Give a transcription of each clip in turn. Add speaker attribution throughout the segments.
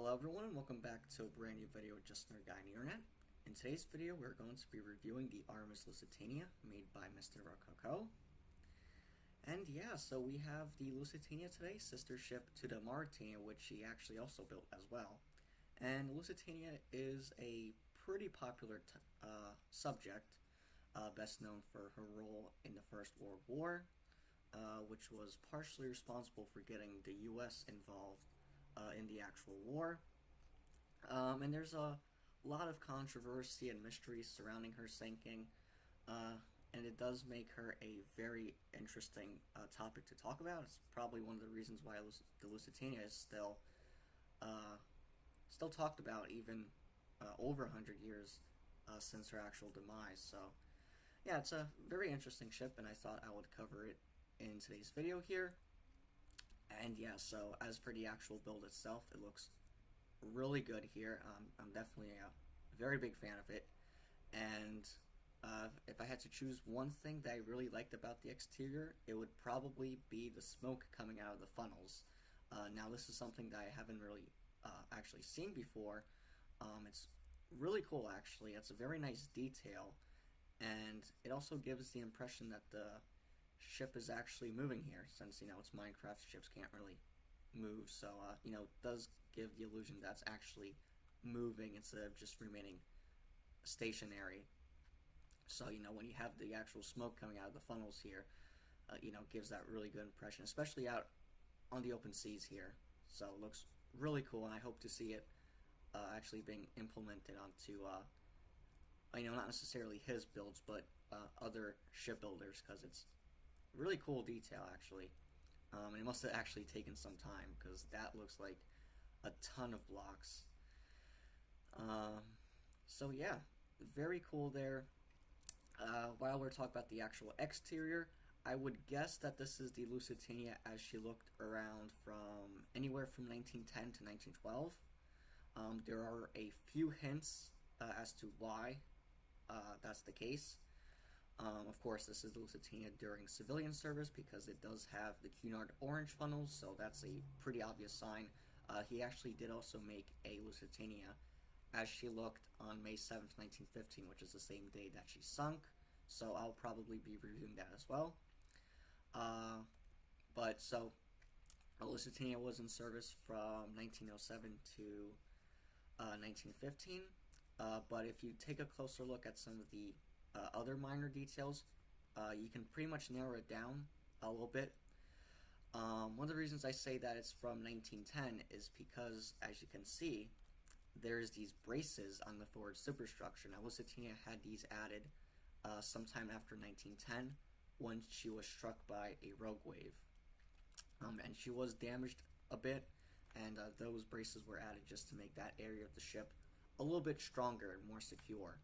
Speaker 1: Hello everyone and welcome back to a brand new video with Just Another Guy on the Internet. In today's video we're going to be reviewing the RMS Lusitania made by MrRokoko. And yeah, so we have the Lusitania today, sister ship to the Mauritania, which he actually also built as well. And Lusitania is a pretty popular subject, best known for her role in the First World War, which was partially responsible for getting the US involved in the actual war. And there's a lot of controversy and mystery surrounding her sinking, and it does make her a very interesting topic to talk about. It's probably one of the reasons why the Lusitania is still talked about even over 100 years since her actual demise. So yeah, it's a very interesting ship, and I thought I would cover it in today's video here. And yeah, so as for the actual build itself, it looks really good here. I'm definitely a very big fan of it. And if I had to choose one thing that I really liked about the exterior, it would probably be the smoke coming out of the funnels. Now this is something that I haven't really actually seen before. It's really cool actually. It's a very nice detail, and it also gives the impression that the ship is actually moving here, since it's Minecraft, ships can't really move, so it does give the illusion that's actually moving instead of just remaining stationary. So when you have the actual smoke coming out of the funnels here, gives that really good impression, especially out on the open seas here. So it looks really cool, and I hope to see it actually being implemented onto not necessarily his builds, but other shipbuilders, because it's really cool detail actually. And it must have actually taken some time, because that looks like a ton of blocks. So yeah, very cool there. While we're talking about the actual exterior, I would guess that this is the Lusitania as she looked around from anywhere from 1910 to 1912. There are a few hints as to why that's the case. Of course, this is the Lusitania during civilian service, because it does have the Cunard orange funnels, so that's a pretty obvious sign. He actually did also make a Lusitania as she looked on May 7th, 1915, which is the same day that she sunk, so I'll probably be reviewing that as well. But so, Lusitania was in service from 1907 to 1915, but if you take a closer look at some of the other minor details, you can pretty much narrow it down a little bit. One of the reasons I say that it's from 1910 is because, as you can see, there's these braces on the forward superstructure. Now, Lusitania had these added sometime after 1910 when she was struck by a rogue wave. And she was damaged a bit, and those braces were added just to make that area of the ship a little bit stronger and more secure.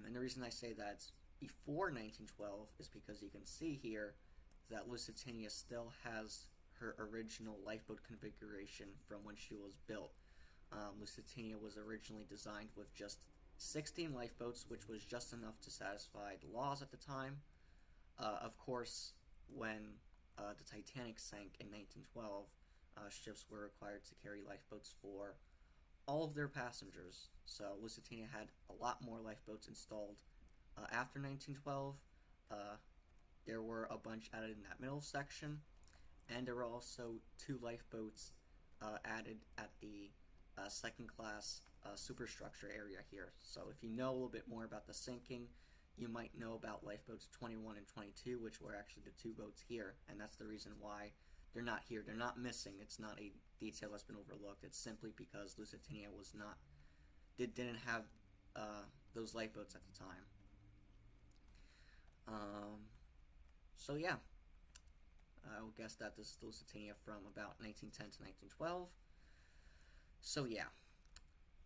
Speaker 1: And the reason I say that it's before 1912 is because you can see here that Lusitania still has her original lifeboat configuration from when she was built. Lusitania was originally designed with just 16 lifeboats, which was just enough to satisfy the laws at the time. Of course, when the Titanic sank in 1912, ships were required to carry lifeboats for all of their passengers, so Lusitania had a lot more lifeboats installed after 1912. There were a bunch added in that middle section, and there were also 2 lifeboats added at the second class superstructure area here. So if you know a little bit more about the sinking, you might know about lifeboats 21 and 22, which were actually the 2 boats here, and that's the reason why they're not here. They're not missing. It's not a detail that's been overlooked. It's simply because Lusitania didn't have those lifeboats at the time. So yeah, I would guess that this is Lusitania from about 1910 to 1912. So yeah.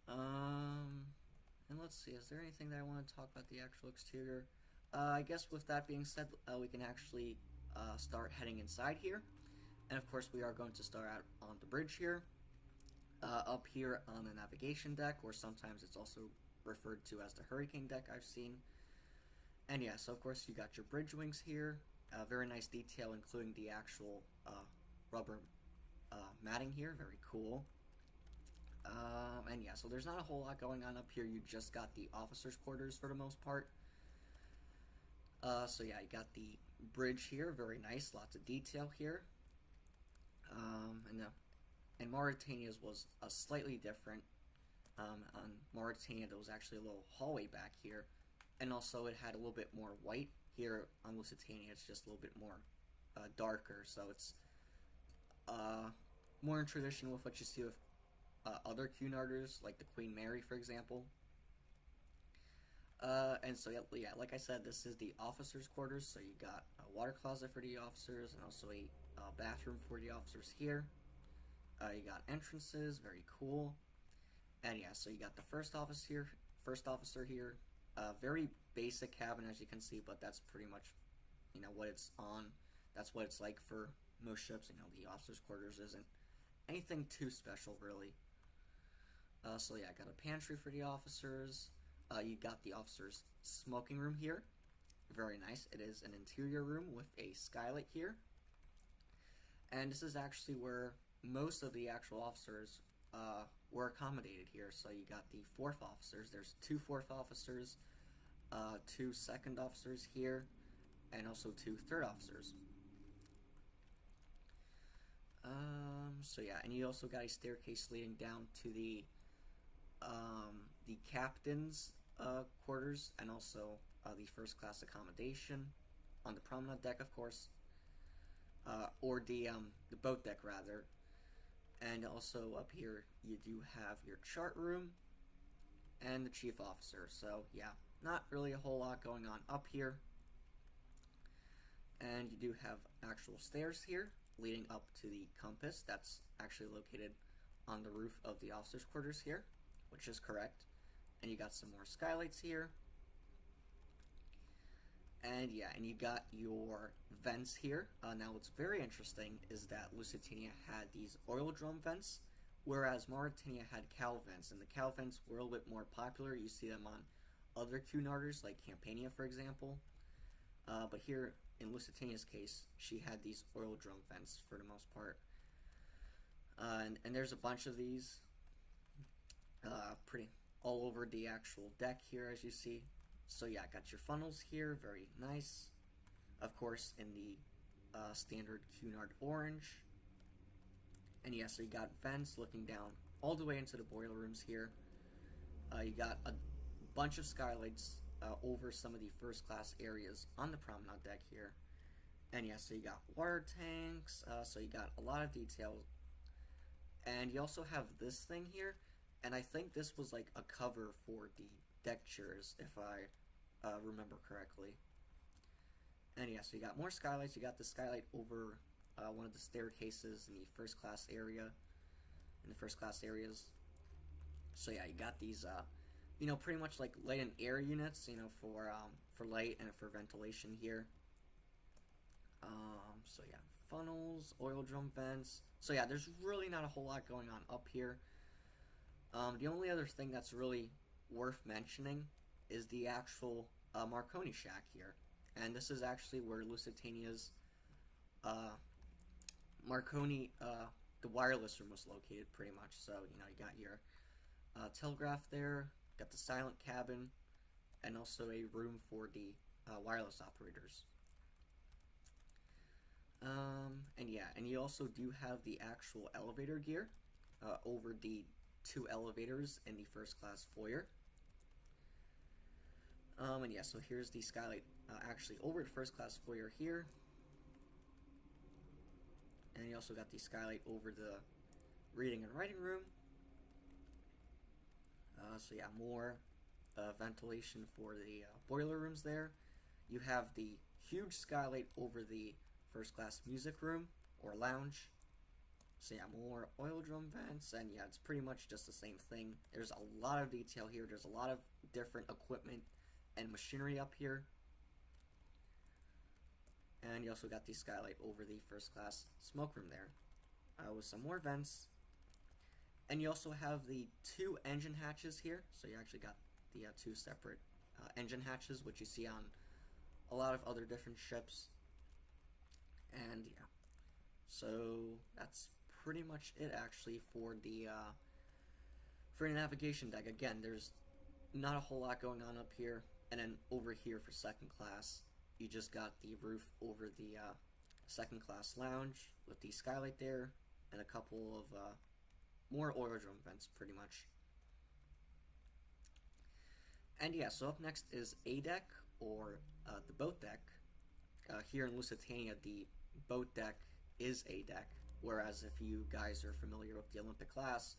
Speaker 1: And let's see, is there anything that I want to talk about the actual exterior? I guess with that being said, we can actually start heading inside here. And of course, we are going to start out on the bridge here. Up here on the navigation deck, or sometimes it's also referred to as the hurricane deck, I've seen. And yeah, so of course you got your bridge wings here. Very nice detail, including the actual rubber matting here. Very cool. And yeah, so there's not a whole lot going on up here. You just got the officers' quarters for the most part. So yeah, you got the bridge here, very nice, lots of detail here. And Mauritania's was slightly different. On Mauritania, there was actually a little hallway back here, and also it had a little bit more white. Here on Lusitania, it's just a little bit more darker, so it's more in tradition with what you see with other Cunarders, like the Queen Mary, for example. And so, yeah, like I said, this is the officers' quarters, so you got a water closet for the officers, and also a bathroom for the officers here. You got entrances, very cool. And yeah, so you got the first officer here. Very basic cabin, as you can see, but that's pretty much, what it's on. That's what it's like for most ships. The officers' quarters isn't anything too special, really. So yeah, I got a pantry for the officers. You got the officers' smoking room here. Very nice. It is an interior room with a skylight here. And this is actually where most of the actual officers were accommodated here. So you got the fourth officers. There's 2 fourth officers, 2 second officers here, and also 2 third officers. So yeah, and you also got a staircase leading down to the captain's quarters, and also the first class accommodation on the promenade deck, of course, or the boat deck rather. And also up here you do have your chart room and the chief officer. So yeah, not really a whole lot going on up here. And you do have actual stairs here leading up to the compass. That's actually located on the roof of the officers' quarters here, which is correct. And you got some more skylights here. And yeah, and you got your vents here. Now what's very interesting is that Lusitania had these oil drum vents, whereas Mauritania had cow vents, and the cow vents were a little bit more popular. You see them on other Cunarders, like Campania, for example. But here, in Lusitania's case, she had these oil drum vents for the most part. And there's a bunch of these, pretty all over the actual deck here, as you see. So yeah, got your funnels here, very nice. Of course, in the standard Cunard orange. And yeah, so you got vents looking down all the way into the boiler rooms here. You got a bunch of skylights over some of the first class areas on the promenade deck here. And yeah, so you got water tanks, so you got a lot of detail. And you also have this thing here, and I think this was like a cover for the deck chairs, if I remember correctly. And yeah, so you got more skylights. You got the skylight over one of the staircases in the first class area, in the first class areas. So yeah, you got these, pretty much like light and air units, for light and for ventilation here. So yeah, funnels, oil drum vents. So yeah, there's really not a whole lot going on up here. The only other thing that's really worth mentioning is the actual Marconi Shack here. And this is actually where Lusitania's Marconi, the wireless room was located pretty much. So, you got your telegraph there, got the silent cabin, and also a room for the wireless operators. And yeah, and you also do have the actual elevator gear over the 2 elevators in the first class foyer. And yeah, so here's the skylight actually over the first class foyer here. And you also got the skylight over the reading and writing room. So yeah, more ventilation for the boiler rooms there. You have the huge skylight over the first class music room or lounge. So yeah, more oil drum vents, and yeah, it's pretty much just the same thing. There's a lot of detail here. There's a lot of different equipment and machinery up here. And you also got the skylight over the first class smoke room there, with some more vents. And you also have the 2 engine hatches here. So you actually got the 2 separate engine hatches, which you see on a lot of other different ships. And yeah, so that's pretty much it actually for the For the navigation deck, again, there's not a whole lot going on up here. And then over here for second class, you just got the roof over the second class lounge with the skylight there and a couple of more oil drum vents, pretty much. And yeah, so up next is A deck, or the boat deck. Here in Lusitania, the boat deck is A deck, whereas if you guys are familiar with the Olympic class,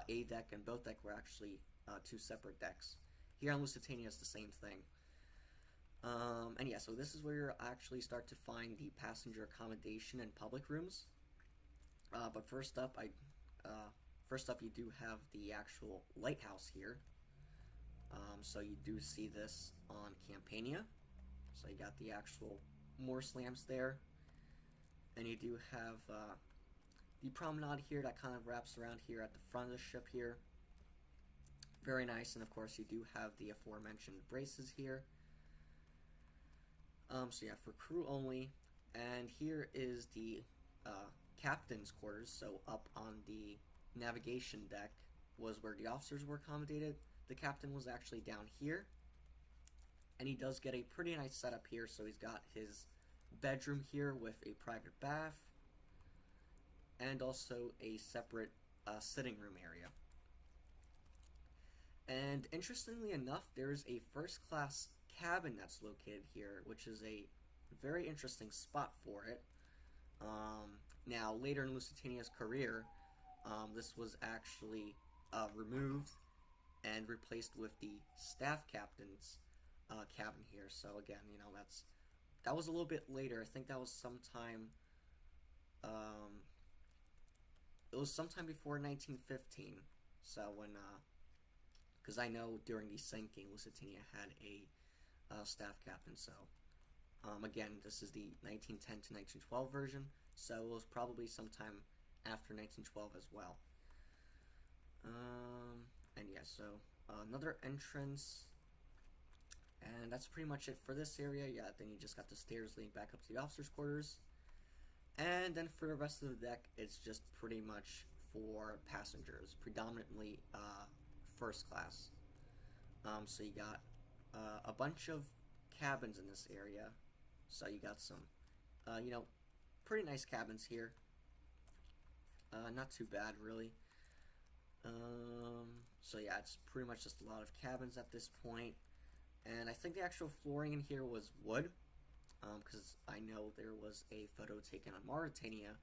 Speaker 1: A deck and boat deck were actually two separate decks. Here on Lusitania, it's the same thing. And yeah, so this is where you actually start to find the passenger accommodation and public rooms. But first up, you do have the actual Lighthouse here. So you do see this on Campania. So you got the actual Morse lamps there. And you do have the promenade here that kind of wraps around here at the front of the ship here. Very nice. And of course you do have the aforementioned braces here. So yeah, for crew only. And here is the captain's quarters. So up on the navigation deck was where the officers were accommodated. The captain was actually down here. And he does get a pretty nice setup here. So he's got his bedroom here with a private bath. And also a separate sitting room area. And interestingly enough, there is a first class cabin that's located here, which is a very interesting spot for it. Now, later in Lusitania's career, this was actually removed and replaced with the staff captain's cabin here. So again, you know, that was a little bit later. I think that was sometime. It was sometime before 1915. So when, because I know during the sinking, Lusitania had a staff captain. So again, this is the 1910 to 1912 version. So it was probably sometime after 1912 as well. And yeah, so another entrance, and that's pretty much it for this area. Yeah, then you just got the stairs leading back up to the officers' quarters, and then for the rest of the deck, it's just pretty much for passengers, predominantly first class. So you got a bunch of cabins in this area. So you got some, you know, pretty nice cabins here. Not too bad, really. So yeah, it's pretty much just a lot of cabins at this point. And I think the actual flooring in here was wood, because I know there was a photo taken on Mauritania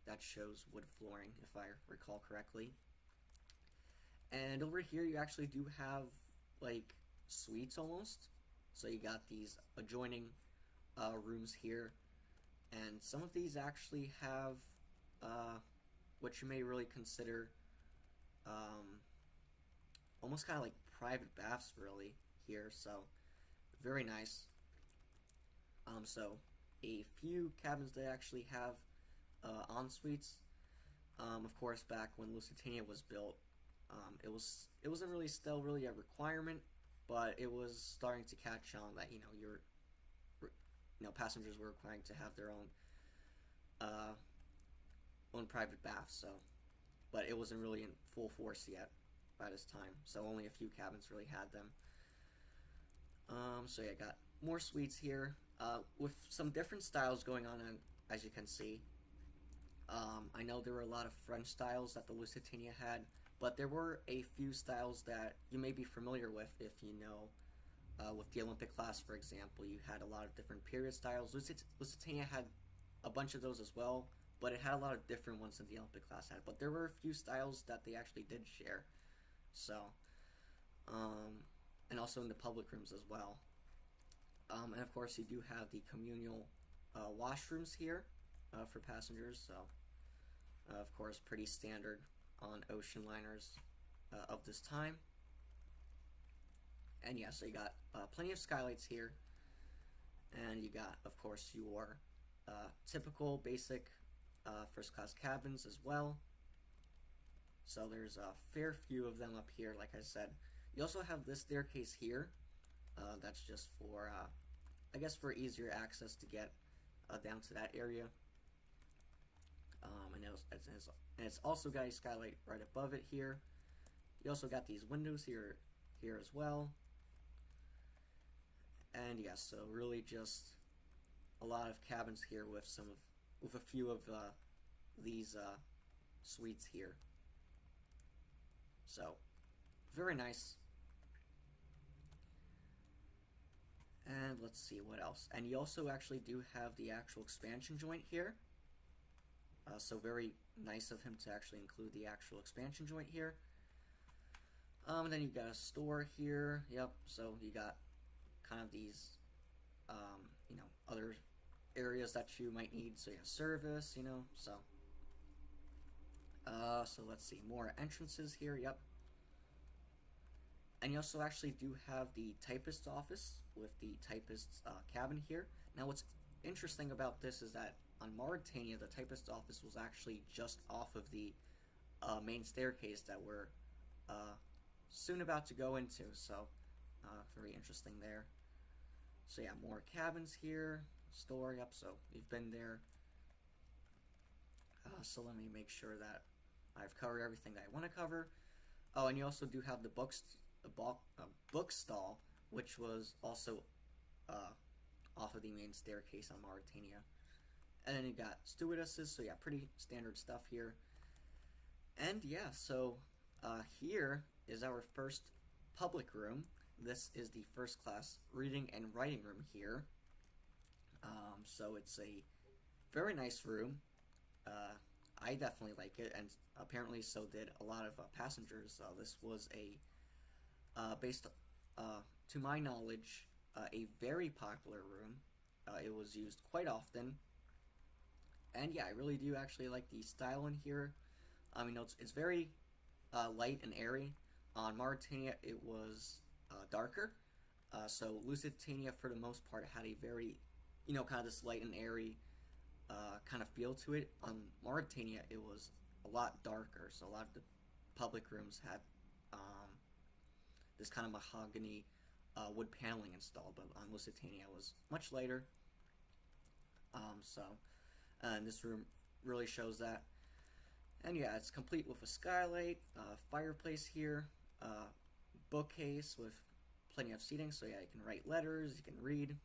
Speaker 1: that shows wood flooring, if I recall correctly. And over here you actually do have, like, suites almost. So you got these adjoining rooms here. And some of these actually have what you may really consider almost kind of like private baths, really, here. So very nice. So a few cabins that actually have en-suites. Of course, back when Lusitania was built, it wasn't really still really a requirement, but it was starting to catch on that, you know, passengers were requiring to have their own private bath. So, but it wasn't really in full force yet by this time. So only a few cabins really had them. So yeah, got more suites here with some different styles going on, as you can see. I know there were a lot of French styles that the Lusitania had, but there were a few styles that you may be familiar with if you know. With the Olympic class, for example, you had a lot of different period styles. Lusitania had a bunch of those as well, but it had a lot of different ones than the Olympic class had. But there were a few styles that they actually did share. So, and also in the public rooms as well. And of course, you do have the communal washrooms here for passengers. So, of course, pretty standard on ocean liners of this time. And yeah, so you got plenty of skylights here. And you got, of course, your typical basic first class cabins as well. So there's a fair few of them up here, like I said. You also have this staircase here. That's just for, I guess, for easier access to get down to that area. And it's also got a skylight right above it here. You also got these windows here as well. And yes, so really just a lot of cabins here with a few of these suites here. So very nice. And let's see what else. And you also actually do have the actual expansion joint here. So very nice of him to actually include the actual expansion joint here. And then you got a store here. Yep. So you got kind of these, other areas that you might need. So you have service, so. So let's see, more entrances here. Yep. And you also actually do have the typist's office with the typist's cabin here. Now what's interesting about this is that on Mauritania, the typist's office was actually just off of the main staircase that we're soon about to go into, so very interesting there. So yeah, more cabins here, store, yep, so we've been there. So let me make sure that I've covered everything that I want to cover. Oh, and you also do have the book stall, which was also off of the main staircase on Mauritania. And then you got stewardesses, so yeah, pretty standard stuff here. And yeah, so here is our first public room. This is the first class reading and writing room here. So it's a very nice room. I definitely like it, and apparently so did a lot of passengers. This was based to my knowledge, a very popular room. It was used quite often. And yeah, I really do actually like the style in here. It's very light and airy. On Mauritania, it was darker. So Lusitania, for the most part, had a very, kind of this light and airy kind of feel to it. On Mauritania, it was a lot darker. So a lot of the public rooms had this kind of mahogany wood paneling installed, but on Lusitania it was much lighter. And this room really shows that. And yeah, it's complete with a skylight, fireplace here, bookcase with plenty of seating, so yeah, you can write letters, you can read.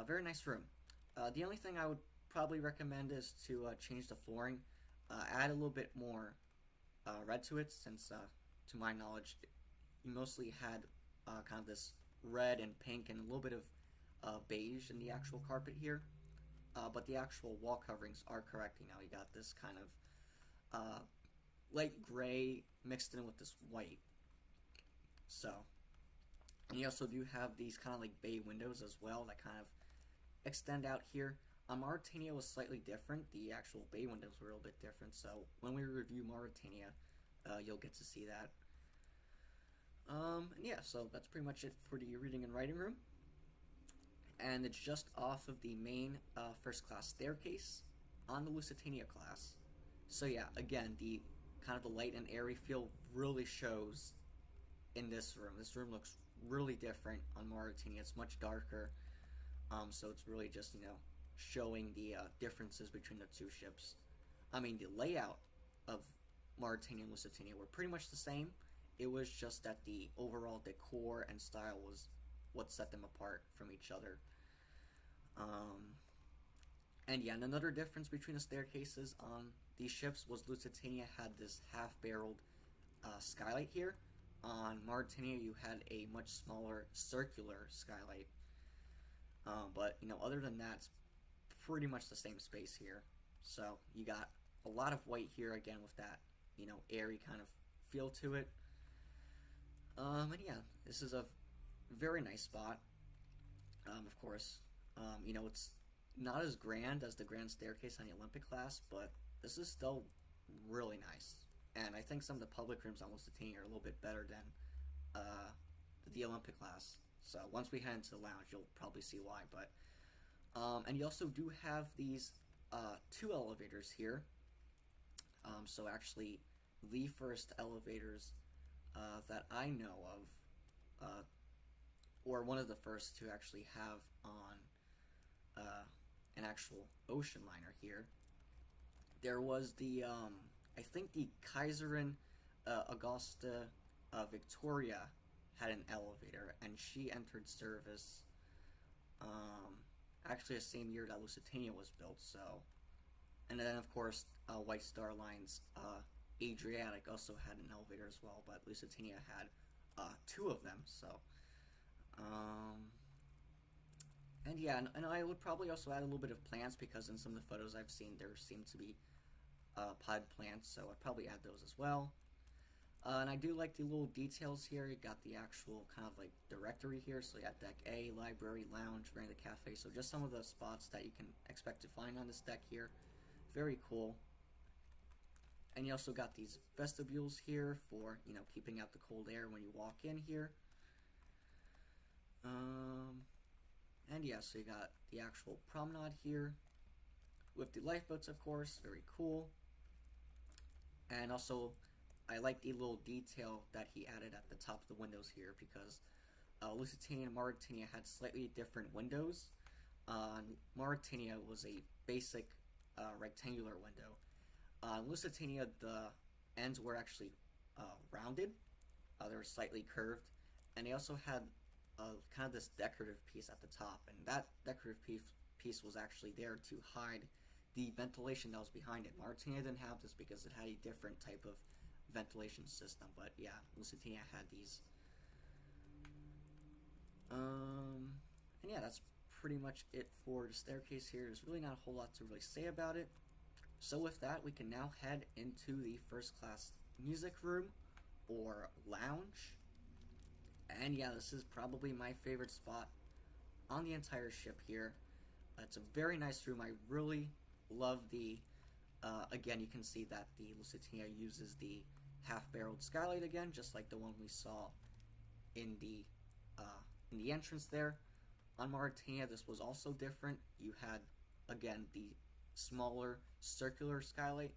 Speaker 1: Very nice room. The only thing I would probably recommend is to change the flooring, add a little bit more red to it, since to my knowledge you mostly had kind of this red and pink and a little bit of beige in the actual carpet here. But the actual wall coverings are correct. You got this kind of light gray mixed in with this white. So, and you also do have these kind of like bay windows as well that kind of extend out here. Mauritania was slightly different. The actual bay windows were a little bit different. So when we review Mauritania, you'll get to see that. And yeah, so that's pretty much it for the reading and writing room. And it's just off of the main first class staircase on the Lusitania class. So yeah, again, the kind of the light and airy feel really shows in this room. This room looks really different on Mauritania. It's much darker. So it's really just, showing the differences between the two ships. The layout of Mauritania and Lusitania were pretty much the same. It was just that the overall decor and style was what set them apart from each other. And yeah, and another difference between the staircases on these ships was Lusitania had this half-barreled skylight here. On Mauritania, you had a much smaller circular skylight. But, other than that, it's pretty much the same space here. So you got a lot of white here, again, with that, airy kind of feel to it. And yeah, this is a very nice spot. Of course, it's not as grand as the grand staircase on the Olympic class, but this is still really nice. And I think some of the public rooms on Lusitania are a little bit better than the Olympic class. So once we head into the lounge, you'll probably see why. But and you also do have these two elevators here. So actually, the first elevators that I know of, or one of the first to actually have on an actual ocean liner here. There was the, I think the Kaiserin Augusta Victoria had an elevator, and she entered service actually the same year that Lusitania was built. So, and then of course White Star Line's Adriatic also had an elevator as well, but Lusitania had two of them. So, and yeah, and I would probably also add a little bit of plants, because in some of the photos I've seen there seem to be potted plants, so I'd probably add those as well. And I do like the little details here. You got the actual kind of like directory here, so you got deck A, library, lounge, Veranda Cafe, so just some of the spots that you can expect to find on this deck here. Very cool. And you also got these vestibules here for, you know, keeping out the cold air when you walk in here. And yeah, so you got the actual promenade here with the lifeboats, of course. Very cool. And also, I like the little detail that he added at the top of the windows here, because Lusitania and Mauritania had slightly different windows. Mauritania was a basic rectangular window. Lusitania, the ends were actually rounded. They were slightly curved, and they also had kind of this decorative piece at the top, and that decorative piece was actually there to hide the ventilation that was behind it. Mauritania didn't have this because it had a different type of ventilation system, but yeah, Lusitania had these. And yeah, that's pretty much it for the staircase here. There's really not a whole lot to really say about it. So with that, we can now head into the first class music room or lounge. And yeah, this is probably my favorite spot on the entire ship here. It's a very nice room. I really love the, again, you can see that the Lusitania uses the half-barreled skylight again, just like the one we saw in the entrance there. On Mauritania, this was also different. You had, again, the smaller circular skylight,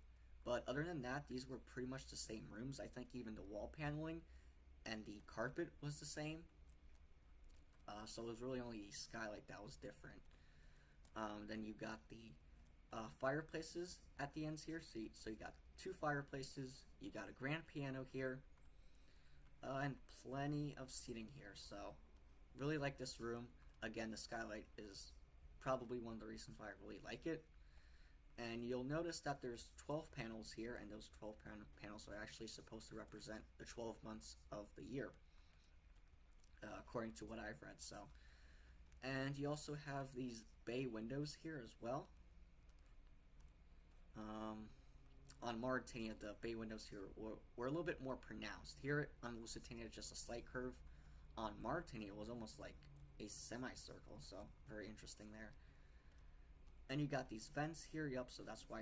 Speaker 1: but other than that, these were pretty much the same rooms. I think even the wall paneling and the carpet was the same. So it was really only the skylight that was different. Then you got the fireplaces at the ends here. So you got two fireplaces. You got a grand piano here, and plenty of seating here. So really like this room. Again, the skylight is probably one of the reasons why I really like it. And you'll notice that there's 12 panels here, and those 12 panels are actually supposed to represent the 12 months of the year, according to what I've read. So, and you also have these bay windows here as well. On Mauritania, the bay windows here were a little bit more pronounced. Here on Lusitania, just a slight curve. On Mauritania, it was almost like a semicircle, so very interesting there. And you got these vents here, yep, so that's why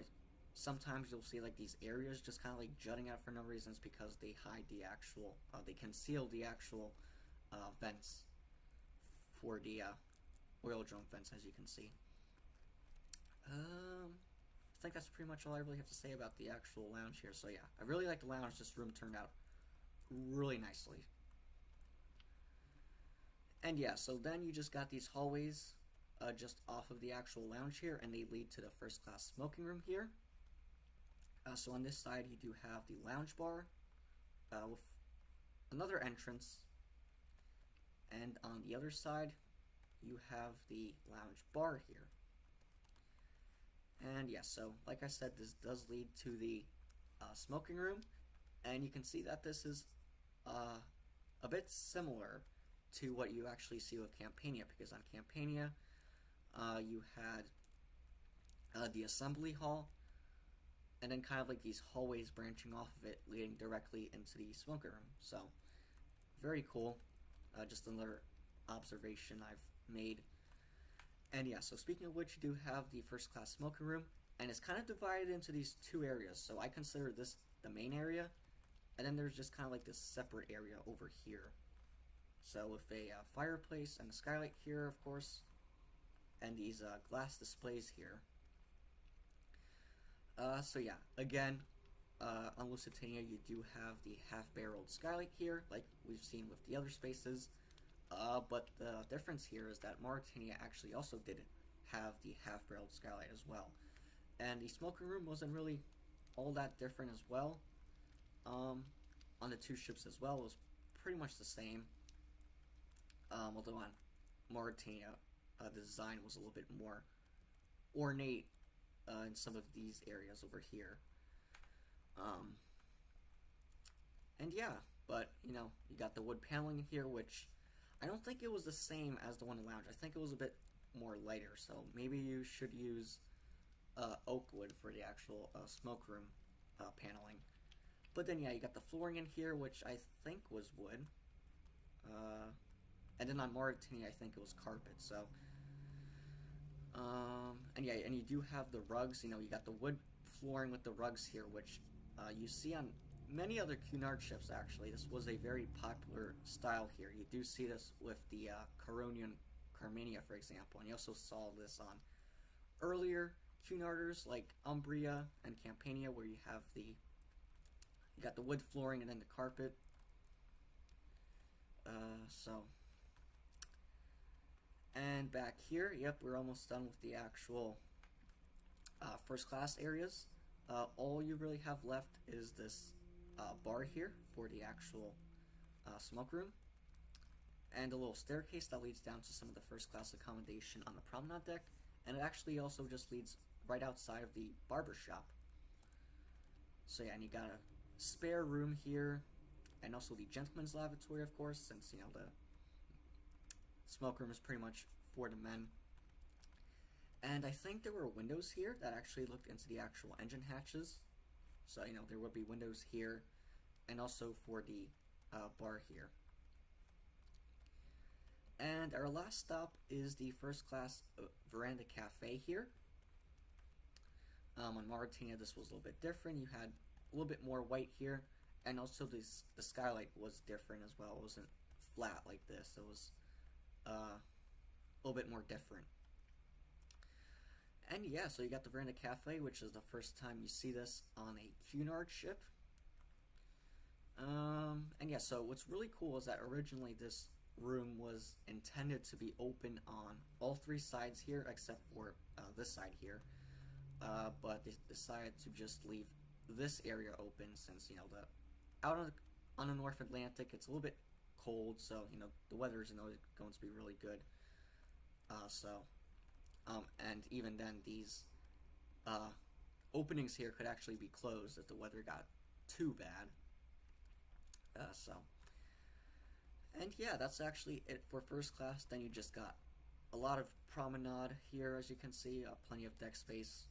Speaker 1: sometimes you'll see like these areas just kind of like jutting out for no reasons, because they hide the actual, they conceal the actual vents for the oil drum vents, as you can see. I think that's pretty much all I really have to say about the actual lounge here. So yeah, I really like the lounge. This room turned out really nicely. And yeah, so then you just got these hallways just off of the actual lounge here, and they lead to the first class smoking room here. So on this side you do have the lounge bar with another entrance, and on the other side you have the lounge bar here. And yeah, so like I said, this does lead to the smoking room, and you can see that this is a bit similar to what you actually see with Campania, because on Campania you had the assembly hall, and then kind of like these hallways branching off of it leading directly into the smoking room. So very cool. Just another observation I've made. And yeah, so speaking of which, you do have the first class smoking room, and it's kind of divided into these two areas. So I consider this the main area, and then there's just kind of like this separate area over here. So with a fireplace and a skylight here, of course, and these glass displays here. So yeah, again, on Lusitania you do have the half-barreled skylight here, like we've seen with the other spaces. But the difference here is that Mauritania actually also didn't have the half-barreled skylight as well. And the smoking room wasn't really all that different as well. on the two ships as well was pretty much the same. Although on Mauritania, the design was a little bit more ornate in some of these areas over here. And yeah, but you know, you got the wood paneling here, which I don't think it was the same as the one in the lounge. I think it was a bit more lighter, so maybe you should use oak wood for the actual smoke room paneling. But then yeah, you got the flooring in here, which I think was wood. And then on Mauritania, I think it was carpet. So, and yeah, and you do have the rugs. You know, you got the wood flooring with the rugs here, which you see on many other Cunard ships. Actually, this was a very popular style here. You do see this with the Caronian Carmania, for example, and you also saw this on earlier Cunarders like Umbria and Campania, where you got the wood flooring and then the carpet. And back here, yep, we're almost done with the actual first class areas. All you really have left is this bar here for the actual smoke room, and a little staircase that leads down to some of the first class accommodation on the promenade deck, and it actually also just leads right outside of the barber shop. So yeah, and you got a spare room here, and also the gentleman's lavatory, of course, since you know the smoke room is pretty much for the men. And I think there were windows here that actually looked into the actual engine hatches. So, you know, there would be windows here and also for the bar here. And our last stop is the first class Veranda Cafe here. On Mauritania, this was a little bit different. You had a little bit more white here, and also the skylight was different as well. It wasn't flat like this. It was a little bit more different. And yeah, so you got the Veranda Cafe, which is the first time you see this on a Cunard ship. And yeah, so what's really cool is that originally this room was intended to be open on all three sides here, except for this side here. But they decided to just leave this area open since, you know, out on the North Atlantic, it's a little bit cold, so, you know, the weather isn't always going to be really good. And even then, these openings here could actually be closed if the weather got too bad. And yeah, that's actually it for first class. Then you just got a lot of promenade here, as you can see, plenty of deck space.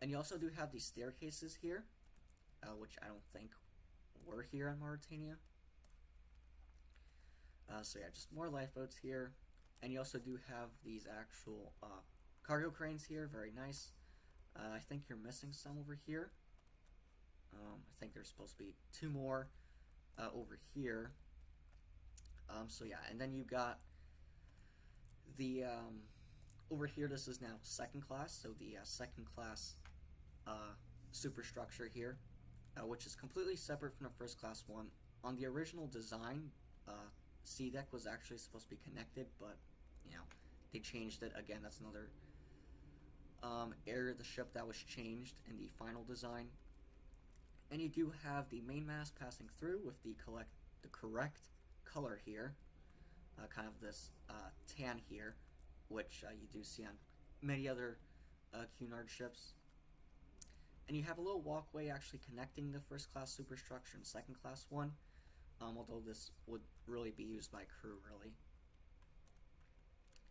Speaker 1: And you also do have these staircases here, which I don't think were here on Mauritania. So yeah, just more lifeboats here. And you also do have these actual cargo cranes here, very nice. I think you're missing some over here. I think there's supposed to be two more over here. So yeah, and then you got the over here. This is now second class, so the second class superstructure here, which is completely separate from the first class one. On the original design, C deck was actually supposed to be connected, but you know, they changed it again. That's another area of the ship that was changed in the final design. And you do have the main mast passing through with the correct color here, kind of this tan here, which you do see on many other Cunard ships. And you have a little walkway actually connecting the first class superstructure and second class one, although this would really be used by crew, really.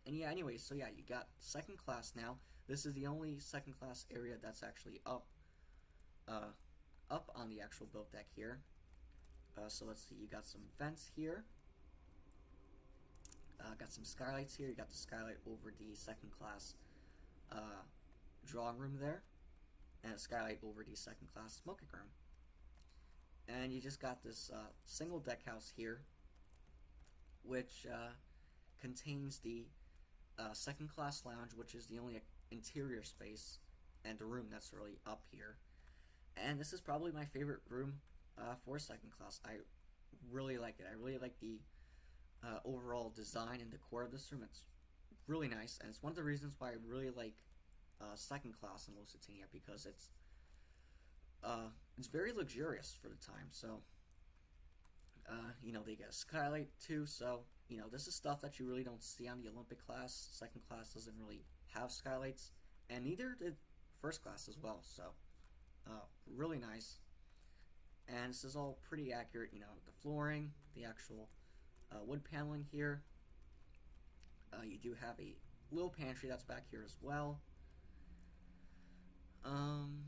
Speaker 1: And yeah, anyway, so yeah, you got second class now. This is the only second class area that's actually up on the actual built deck here. So let's see, you got some vents here. Got some skylights here. You got the skylight over the second class drawing room there, and a skylight over the second class smoking room. And you just got this single deck house here, which contains the second class lounge, which is the only interior space and the room that's really up here. And this is probably my favorite room for second class. I really like it. I really like the overall design and decor of this room. It's really nice, and it's one of the reasons why I really like second class in Lusitania, because it's very luxurious for the time. So They get a skylight too, so, this is stuff that you really don't see on the Olympic class. Second class doesn't really have skylights, and neither did first class as well, so, really nice. And this is all pretty accurate, the flooring, the actual wood paneling here. You do have a little pantry that's back here as well. And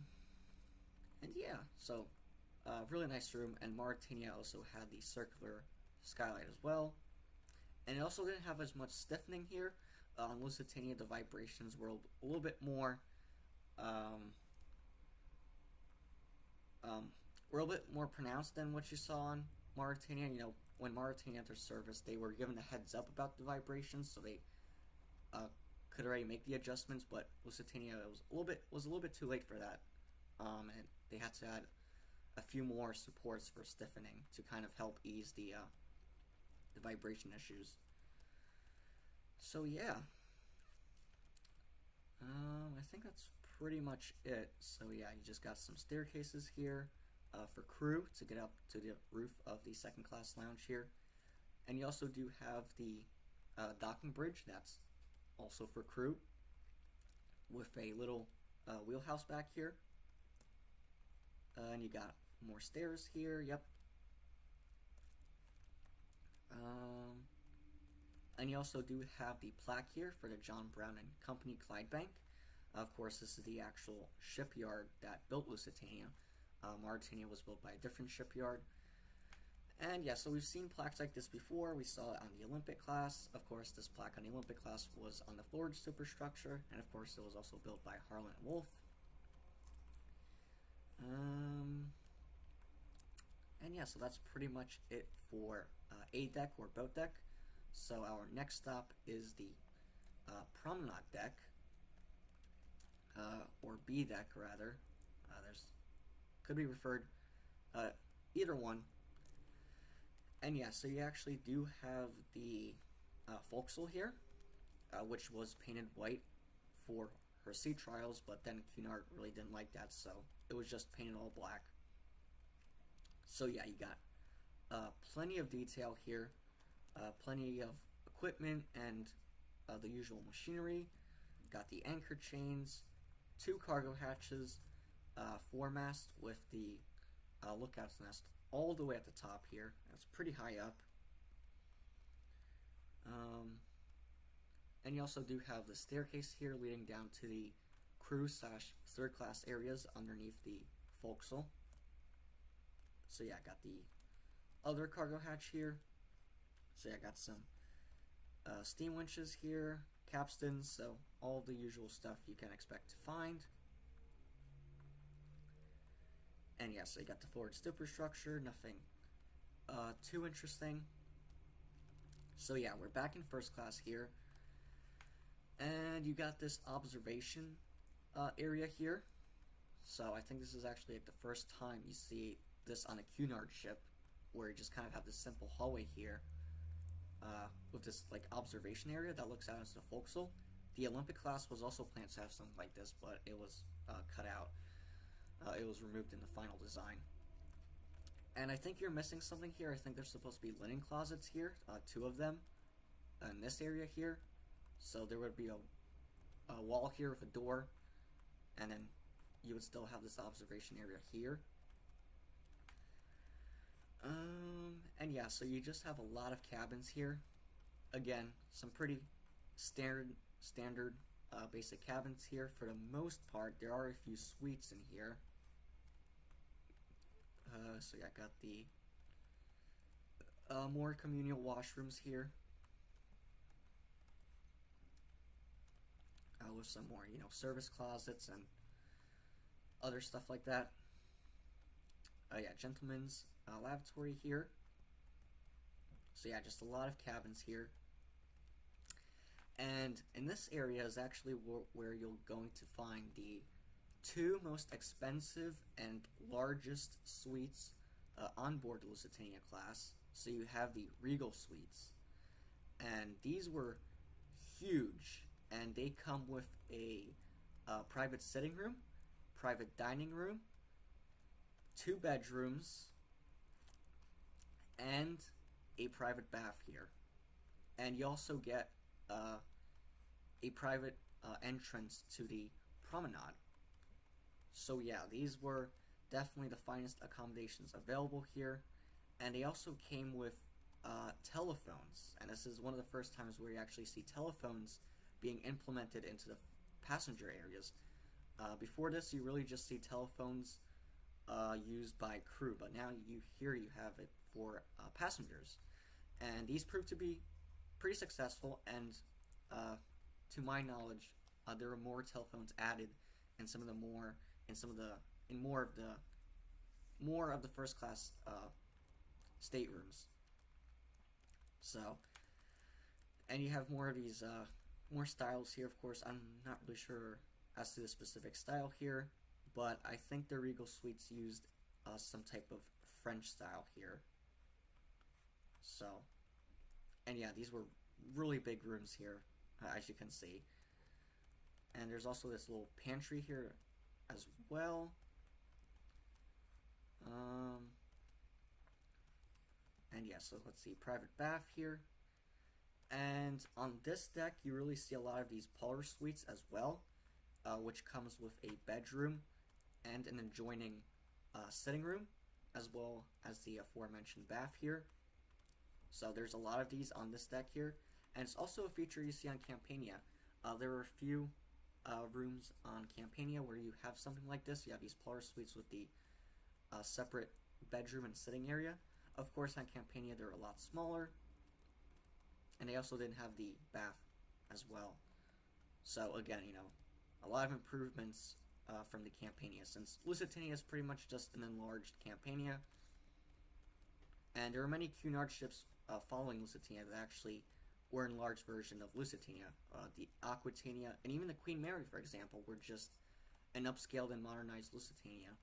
Speaker 1: yeah, so really nice room. And Mauritania also had the circular skylight as well. And it also didn't have as much stiffening here. On Lusitania, the vibrations were a little bit more pronounced than what you saw on Mauritania. When Mauritania entered service, they were given a heads up about the vibrations, so they could already make the adjustments. But Lusitania was a little bit too late for that, and they had to add a few more supports for stiffening to kind of help ease the vibration issues. So yeah, I think that's pretty much it. So yeah, you just got some staircases here for crew to get up to the roof of the second class lounge here, and you also do have the docking bridge that's also for crew with a little wheelhouse back here, and you got more stairs here. Yep. And you also do have the plaque here for the John Brown and Company Clydebank. Of course, this is the actual shipyard that built Lusitania. Mauritania was built by a different shipyard. And yeah, so we've seen plaques like this before. We saw it on the Olympic class. Of course, this plaque on the Olympic class was on the forward superstructure. And of course, it was also built by Harlan and Wolff. And yeah, so that's pretty much it for A deck or boat deck. So our next stop is the Promenade Deck, or B deck rather. Could be referred either one. And yeah, so you actually do have the forecastle here, which was painted white for her sea trials, but then Cunard really didn't like that, so it was just painted all black. So yeah, you got plenty of detail here, plenty of equipment and the usual machinery. Got the anchor chains, 2 cargo hatches, foremast with the lookout's nest all the way at the top here. That's pretty high up. And you also do have the staircase here leading down to the crew / third class areas underneath the forecastle. So yeah, I got the other cargo hatch here. So yeah, I got some steam winches here, capstans, so all the usual stuff you can expect to find. And yeah, so you got the forward superstructure, nothing too interesting. So yeah, we're back in first class here. And you got this observation area here. So I think this is actually like the first time you see this on a Cunard ship, where you just kind of have this simple hallway here with this like observation area that looks out into the forecastle. The Olympic class was also planned to have something like this, but it was cut out. It was removed in the final design. And I think you're missing something here. I think there's supposed to be linen closets here, 2 of them, in this area here. So there would be a wall here with a door, and then you would still have this observation area here. And yeah, so you just have a lot of cabins here. Again, some pretty standard basic cabins here. For the most part, there are a few suites in here. So yeah, I got the more communal washrooms here. With some more, service closets and other stuff like that. Yeah, gentlemen's lavatory here. So yeah, just a lot of cabins here. And in this area is actually where you're going to find the 2 most expensive and largest suites on board the Lusitania class. So you have the Regal suites, and these were huge, and they come with a private sitting room, private dining room, 2 bedrooms, and a private bath here. And you also get a private entrance to the promenade. So yeah, these were definitely the finest accommodations available here, and they also came with telephones, and this is one of the first times where you actually see telephones being implemented into the passenger areas. Before this, you really just see telephones used by crew, but now you have it for passengers, and these proved to be pretty successful. And to my knowledge, there were more telephones added in more of the first class staterooms. So, and you have more of these more styles here. Of course, I'm not really sure as to the specific style here, but I think the Regal Suites used some type of French style here. So, and yeah, these were really big rooms here, as you can see. And there's also this little pantry here as well. And yeah, so let's see, private bath here. And on this deck, you really see a lot of these parlor suites as well, which comes with a bedroom and an adjoining sitting room, as well as the aforementioned bath here. So there's a lot of these on this deck here, and it's also a feature you see on Campania. There are a few rooms on Campania where you have something like this. You have these parlor suites with the separate bedroom and sitting area. Of course, on Campania they're a lot smaller, and they also didn't have the bath as well. So again, you know, a lot of improvements from the Campania, since Lusitania is pretty much just an enlarged Campania. And there are many Cunard ships following Lusitania that actually were an enlarged version of Lusitania. The Aquitania and even the Queen Mary, for example, were just an upscaled and modernized Lusitania.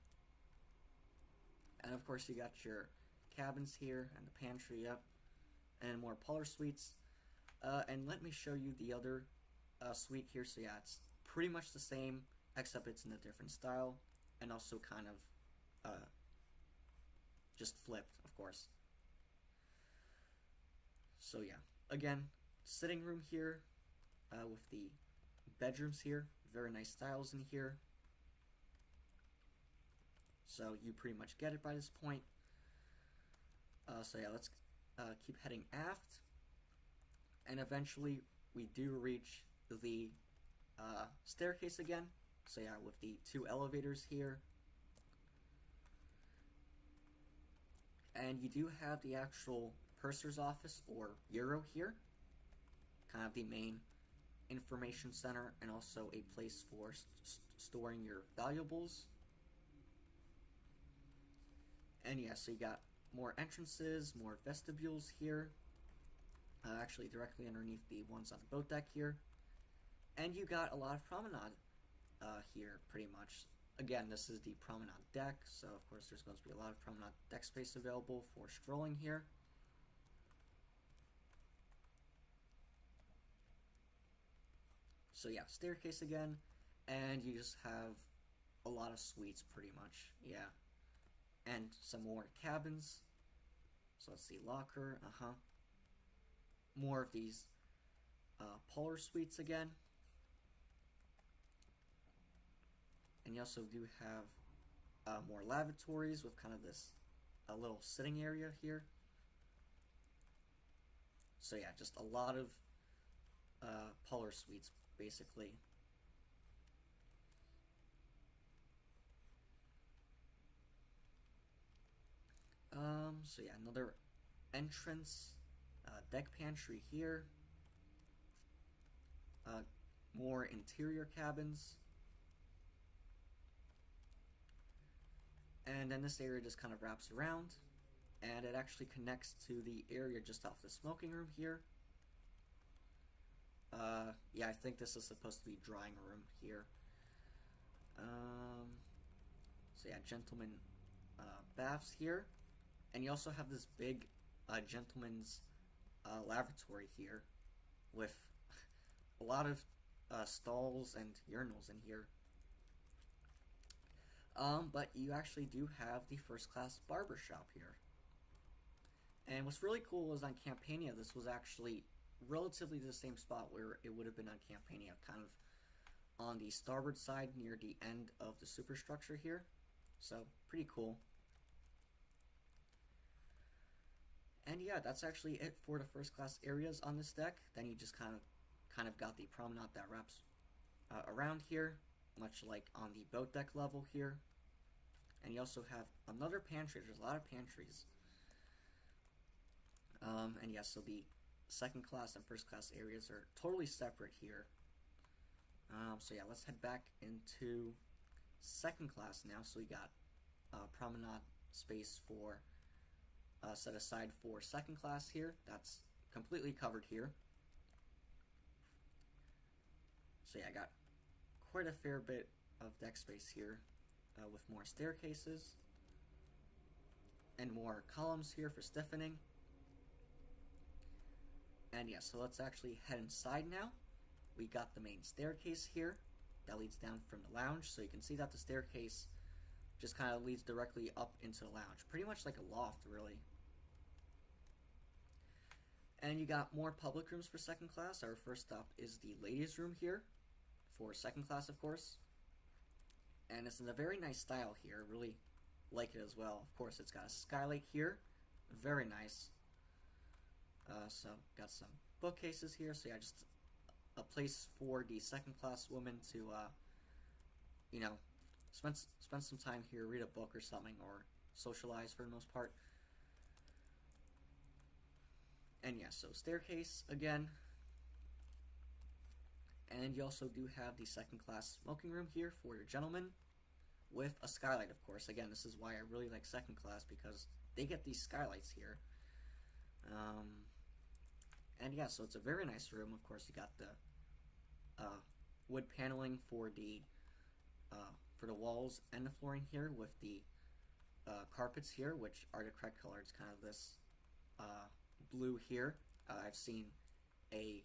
Speaker 1: And of course, you got your cabins here and the pantry, yep, and more parlor suites. And let me show you the other suite here. So yeah, it's pretty much the same, except it's in a different style, and also kind of just flipped, of course. So yeah, again, sitting room here with the bedrooms here, very nice styles in here. So you pretty much get it by this point. So yeah, let's keep heading aft, and eventually we do reach the staircase again. So yeah, with the two elevators here, and you do have the actual purser's office, or bureau, here, kind of the main information center, and also a place for storing your valuables. And yeah, so you got more entrances, more vestibules here, actually directly underneath the ones on the boat deck here. And you got a lot of promenade here, pretty much. Again, this is the promenade deck, so of course there's going to be a lot of promenade deck space available for strolling here. So yeah, staircase again, and you just have a lot of suites, pretty much, yeah. And some more cabins. So let's see, locker, more of these parlor suites again. And you also do have more lavatories with kind of this little sitting area here. So yeah, just a lot of parlor suites, basically. So yeah, another entrance, deck pantry here. More interior cabins. And then this area just kind of wraps around, and it actually connects to the area just off the smoking room here. Yeah, I think this is supposed to be drying room here. So yeah, gentlemen baths here. And you also have this big gentleman's lavatory here with a lot of stalls and urinals in here. But you actually do have the first class barber shop here. And what's really cool is on Campania, this was actually relatively the same spot where it would have been on Campania, kind of on the starboard side near the end of the superstructure here. So pretty cool. And yeah, that's actually it for the first class areas on this deck. Then you just kind of got the promenade that wraps around here, much like on the boat deck level here. And you also have another pantry. There's a lot of pantries. And yeah, so the second class and first class areas are totally separate here. So yeah, let's head back into second class now. So we got promenade space for set aside for second class here. That's completely covered here. So yeah, I got quite a fair bit of deck space here with more staircases and more columns here for stiffening. And yeah, so let's actually head inside now. We got the main staircase here that leads down from the lounge, so you can see that the staircase just kind of leads directly up into the lounge, pretty much like a loft, really. And you got more public rooms for second class. Our first stop is the ladies' room here for second class, of course. And it's in a very nice style here, really like it as well. Of course, it's got a skylight here, very nice. So got some bookcases here, so yeah, just a place for the second class woman to, you know, spend some time here, read a book or something, or socialize for the most part. And yeah, so staircase again. And you also do have the second class smoking room here for your gentlemen with a skylight, of course. Again, this is why I really like second class, because they get these skylights here. And yeah, so it's a very nice room. Of course, you got the wood paneling for the walls and the flooring here, with the carpets here, which are the correct color. It's kind of this blue here. I've seen a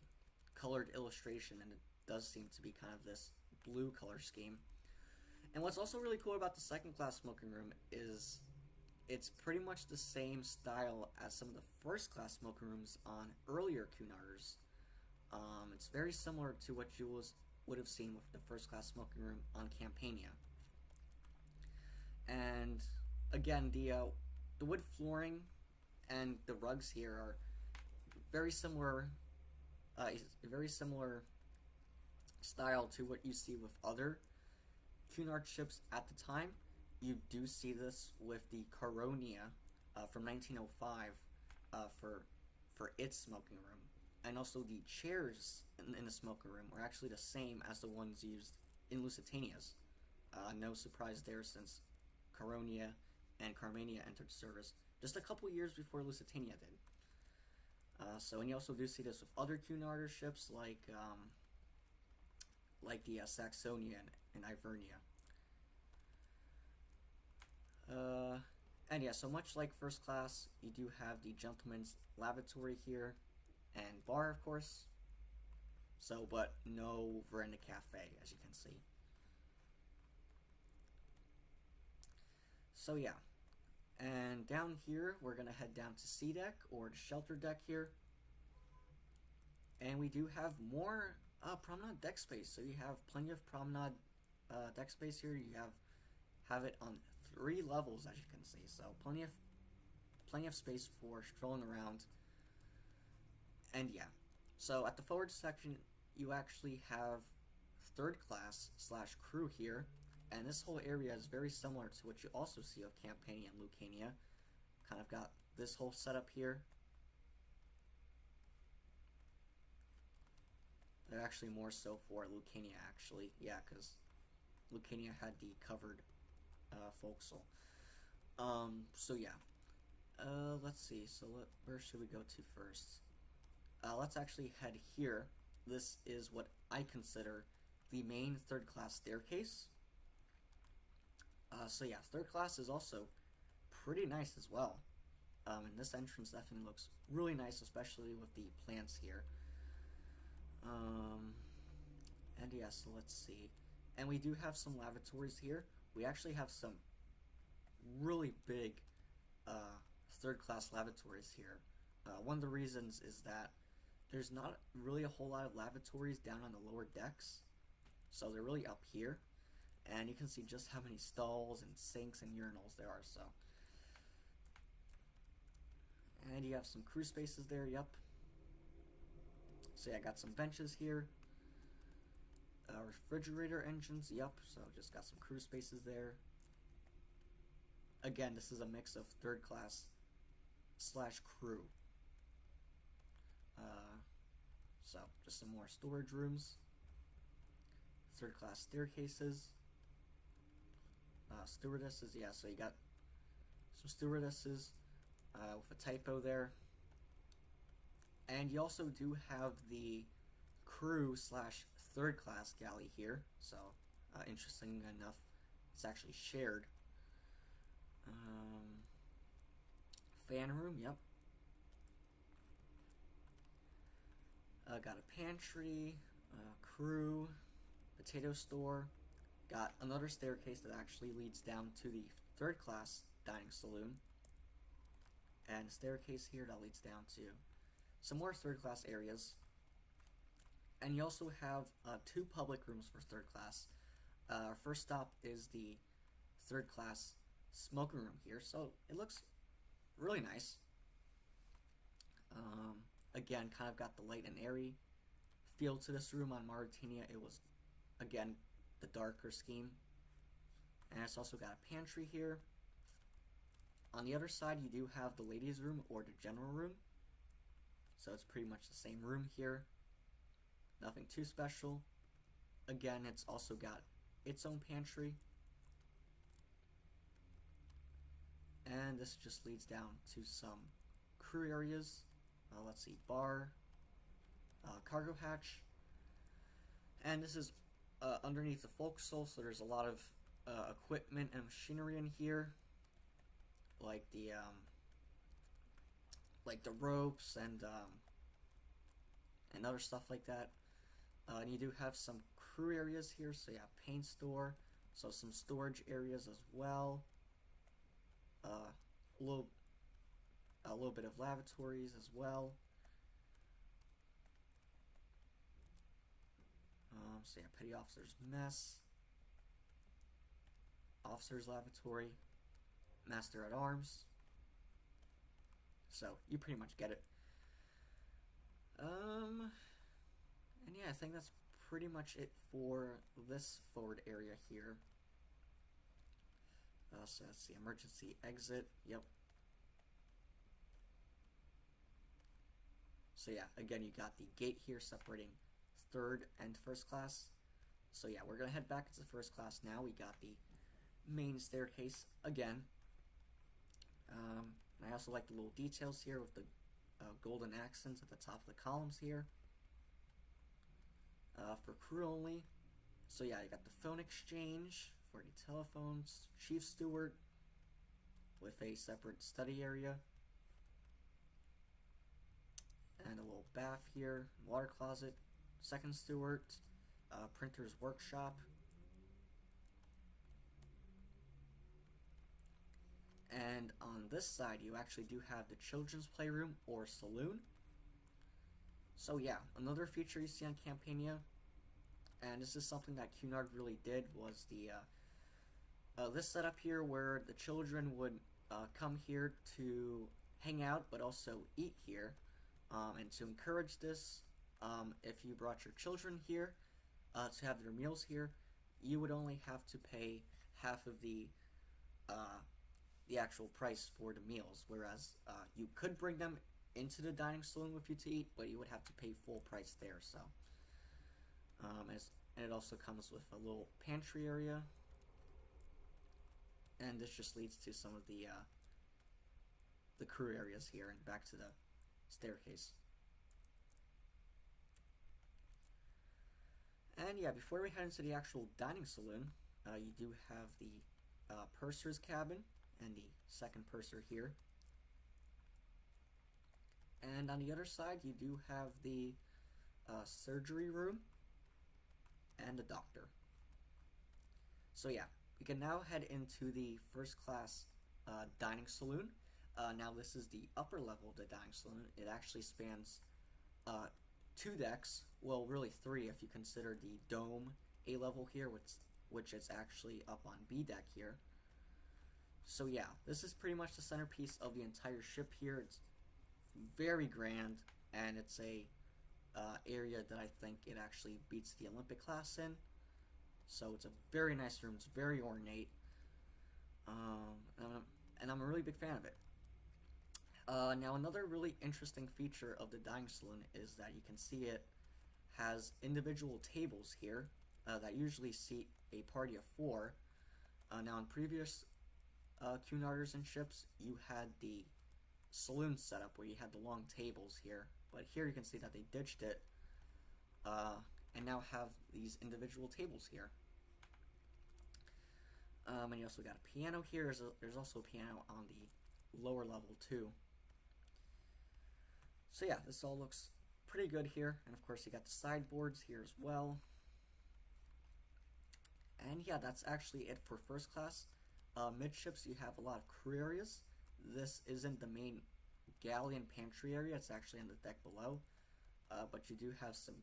Speaker 1: colored illustration, and it does seem to be kind of this blue color scheme. And what's also really cool about the second class smoking room is it's pretty much the same style as some of the first class smoking rooms on earlier Cunarders. It's very similar to what you would have seen with the first class smoking room on Campania. And again, the wood flooring and the rugs here are very similar style to what you see with other Cunard ships at the time. You do see this with the Coronia from 1905 for its smoking room. And also the chairs in the smoking room are actually the same as the ones used in Lusitania's. No surprise there, since Coronia and Carmania entered service just a couple years before Lusitania did. And you also do see this with other Cunarder ships like the Saxonia and Ivernia. And yeah, so much like first class, you do have the gentleman's lavatory here and bar, of course. So, but no Veranda Cafe, as you can see. So yeah, and down here we're gonna head down to C deck, or the shelter deck here, and we do have more promenade deck space. So you have plenty of promenade deck space here. You have it on 3 levels, as you can see. So plenty of space for strolling around. And yeah, so at the forward section, you actually have third class / crew here, and this whole area is very similar to what you also see of Campania and Lucania. Kind of got this whole setup here. They're actually more so for Lucania, actually. Yeah, because Lucania had the covered forecastle. So yeah. Let's see. So where should we go to first? Let's actually head here. This is what I consider the main third class staircase. So yeah, third class is also pretty nice as well. And this entrance definitely looks really nice, especially with the plants here. And yeah, so let's see. And we do have some lavatories here. We actually have some really big third-class lavatories here. One of the reasons is that there's not really a whole lot of lavatories down on the lower decks, so they're really up here, and you can see just how many stalls and sinks and urinals there are. So, and you have some crew spaces there. Yep. So yeah, I got some benches here. Refrigerator engines. Yep. So just got some crew spaces there. Again, this is a mix of third class / crew. So just some more storage rooms. Third class staircases. Stewardesses. Yeah, so you got some stewardesses with a typo there. And you also do have the crew / third class galley here. So interesting enough, it's actually shared. Fan room, yep. Got a pantry, crew, potato store. Got another staircase that actually leads down to the third class dining saloon. And a staircase here that leads down to some more third class areas. And you also have 2 public rooms for third class. Our first stop is the third class smoking room here, so it looks really nice. Again, kind of got the light and airy feel to this room. On Mauritania, it was, again, the darker scheme. And it's also got a pantry here. On the other side, you do have the ladies' room or the general room. So it's pretty much the same room here. Nothing too special. Again, it's also got its own pantry. And this just leads down to some crew areas. Let's see, bar, cargo hatch. And this is underneath the forecastle, so there's a lot of equipment and machinery in here, like the ropes and other stuff like that. And you do have some crew areas here, so you have paint store, so some storage areas as well. A little bit of lavatories as well. So yeah, petty officer's mess, officer's lavatory, master at arms. So you pretty much get it. And yeah, I think that's pretty much it for this forward area here. So that's the emergency exit. Yep. So yeah, again, you got the gate here separating third and first class. So yeah, we're gonna head back into first class now. We got the main staircase again. And I also like the little details here with the golden accents at the top of the columns here. For crew only. So yeah, you got the phone exchange for the telephones, chief steward with a separate study area. And a little bath here, water closet, second steward, printer's workshop. And on this side, you actually do have the children's playroom or saloon. So yeah, another feature you see on Campania, and this is something that Cunard really did, was the this setup here where the children would come here to hang out, but also eat here. And to encourage this, if you brought your children here to have their meals here, you would only have to pay half of the actual price for the meals, whereas you could bring them into the dining saloon with you to eat, but you would have to pay full price there. So, and it also comes with a little pantry area, and this just leads to some of the crew areas here and back to the staircase. And yeah, before we head into the actual dining saloon, you do have the purser's cabin and the second purser here. And on the other side, you do have the surgery room and the doctor. So yeah, we can now head into the first class dining saloon. Now this is the upper level of the dining saloon. It actually spans 2 decks, well really 3 if you consider the dome A level here, which is actually up on B deck here. So yeah, this is pretty much the centerpiece of the entire ship here. It's very grand, and it's a area that I think it actually beats the Olympic class in. So it's a very nice room. It's very ornate, and I'm a really big fan of it. Now another really interesting feature of the dining saloon is that you can see it has individual tables here that usually seat a party of 4. Now in previous Cunarders and ships, you had the saloon setup where you had the long tables here, but here you can see that they ditched it and now have these individual tables here. And you also got a piano here. There's also a piano on the lower level too. So yeah, this all looks pretty good here, and of course you got the sideboards here as well. And yeah, that's actually it for first class. Midships, you have a lot of crew areas. This isn't the main galley and pantry area, it's actually on the deck below. But you do have some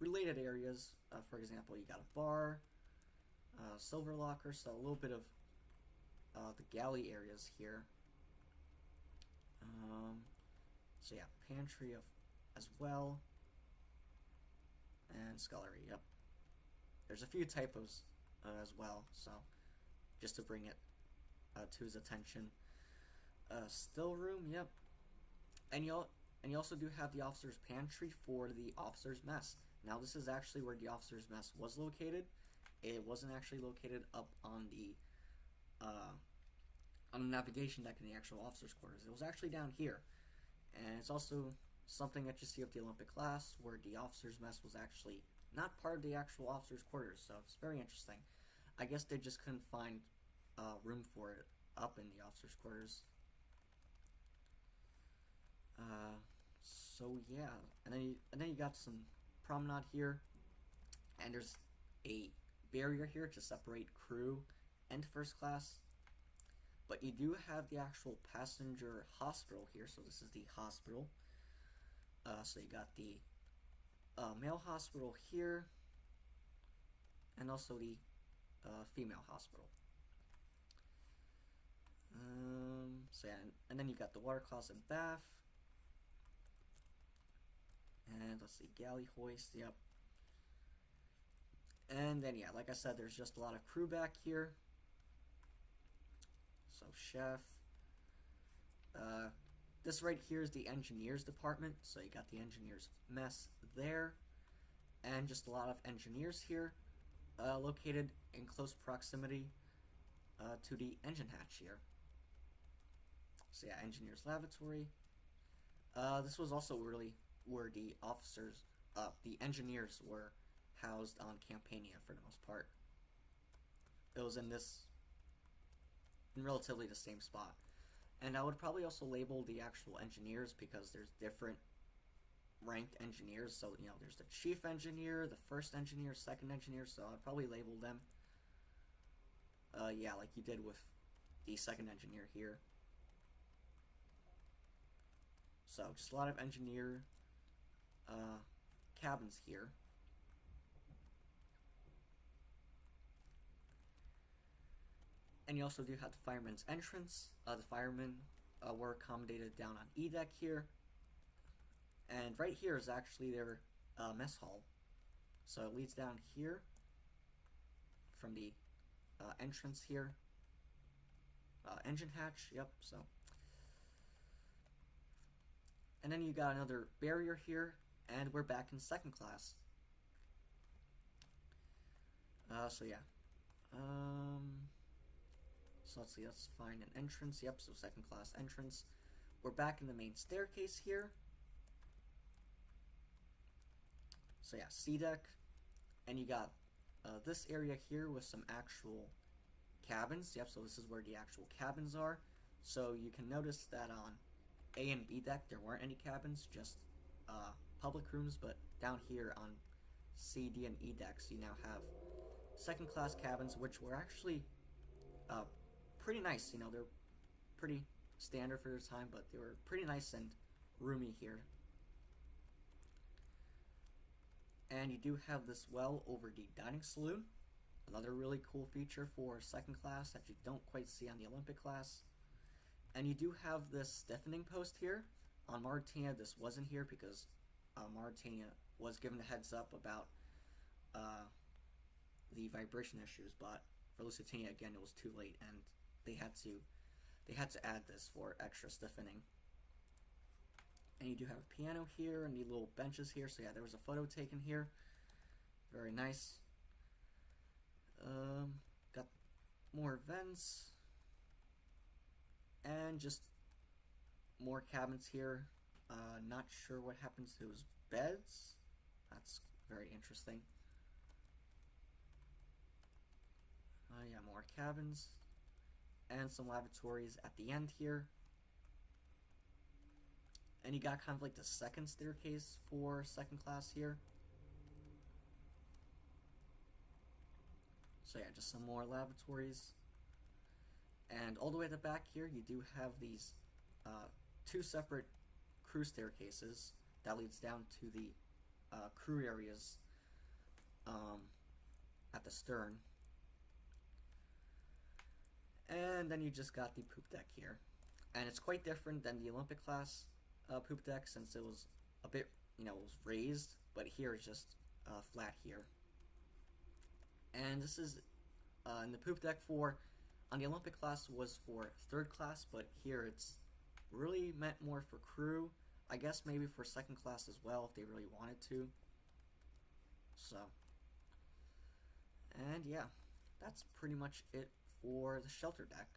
Speaker 1: related areas. For example, you got a bar, silver locker, so a little bit of the galley areas here. So yeah, pantry as well, and scullery. Yep, there's a few typos as well, so just to bring it to his attention. Still room. Yep, and you also do have the officers' pantry for the officers' mess. Now this is actually where the officers' mess was located. It wasn't actually located up on the navigation deck in the actual officers' quarters. It was actually down here. And it's also something that you see of the Olympic class, where the officers' mess was actually not part of the actual officers' quarters, so it's very interesting. I guess they just couldn't find room for it up in the officers' quarters. So yeah, and then you got some promenade here, and there's a barrier here to separate crew and first class. But you do have the actual passenger hospital here, so this is the hospital. So you got the male hospital here, and also the female hospital. So yeah, and then you got the water closet and bath. And let's see, galley hoist, yep. And then yeah, like I said, there's just a lot of crew back here. So chef. This right here is the engineers department, so you got the engineers mess there, and just a lot of engineers here, located in close proximity to the engine hatch here. So yeah, engineers lavatory. This was also really where the officers, the engineers were housed on Campania for the most part. It was in relatively the same spot. And I would probably also label the actual engineers, because there's different ranked engineers. So, you know, there's the chief engineer, the first engineer, second engineer, so I'd probably label them. Yeah, like you did with the second engineer here. So, just a lot of engineer cabins here. And you also do have the fireman's entrance. The firemen were accommodated down on E deck here. And right here is actually their mess hall. So it leads down here from the entrance here. Engine hatch, yep, so. And then you got another barrier here, and we're back in second class. So yeah. So let's see, let's find an entrance. Yep, so second class entrance. We're back in the main staircase here. So yeah, C deck. And you got this area here with some actual cabins. Yep, so this is where the actual cabins are. So you can notice that on A and B deck there weren't any cabins, just public rooms, but down here on C, D, and E decks you now have second class cabins, which were actually pretty nice. You know, they're pretty standard for their time, but they were pretty nice and roomy here. And you do have this well over the dining saloon, another really cool feature for second class that you don't quite see on the Olympic class. And you do have this stiffening post here. On Mauritania, this wasn't here because Mauritania was given a heads up about the vibration issues, but for Lusitania, again, it was too late, and they had to add this for extra stiffening. And you do have a piano here and the little benches here. So yeah, there was a photo taken here. Very nice. Got more vents. And just more cabins here. Not sure what happens to those beds. That's very interesting. Yeah, more cabins. And some lavatories at the end here. And you got kind of like the second staircase for second class here. So yeah, just some more lavatories. And all the way at the back here, you do have these two separate crew staircases that leads down to the crew areas at the stern. And then you just got the poop deck here. And it's quite different than the Olympic class poop deck, since it was a bit, it was raised, but here it's just flat here. And this is, in the poop deck on the Olympic class was for third class, but here it's really meant more for crew. I guess maybe for second class as well, if they really wanted to. So, and yeah, that's pretty much it for the shelter deck.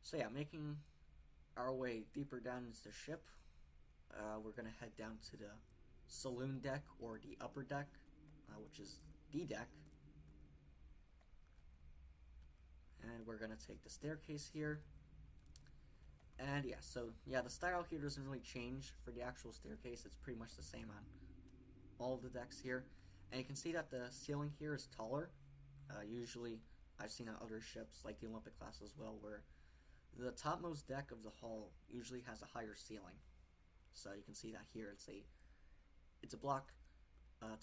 Speaker 1: So yeah, making our way deeper down into the ship, we're going to head down to the saloon deck, or the upper deck, which is D deck. And we're going to take the staircase here. And yeah, so yeah, the style here doesn't really change for the actual staircase. It's pretty much the same on all of the decks here. And you can see that the ceiling here is taller. Usually, I've seen on other ships, like the Olympic class as well, where the topmost deck of the hull usually has a higher ceiling. So you can see that here, it's a block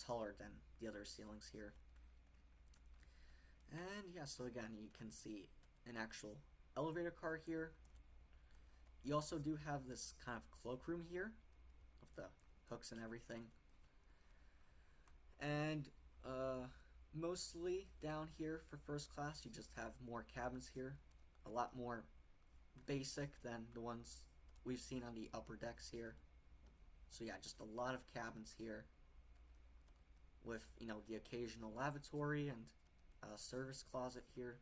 Speaker 1: taller than the other ceilings here. And yeah, so again, you can see an actual elevator car here. You also do have this kind of cloakroom here, with the hooks and everything. And mostly down here for first class, you just have more cabins here. A lot more basic than the ones we've seen on the upper decks here. So yeah, just a lot of cabins here with, the occasional lavatory and service closet here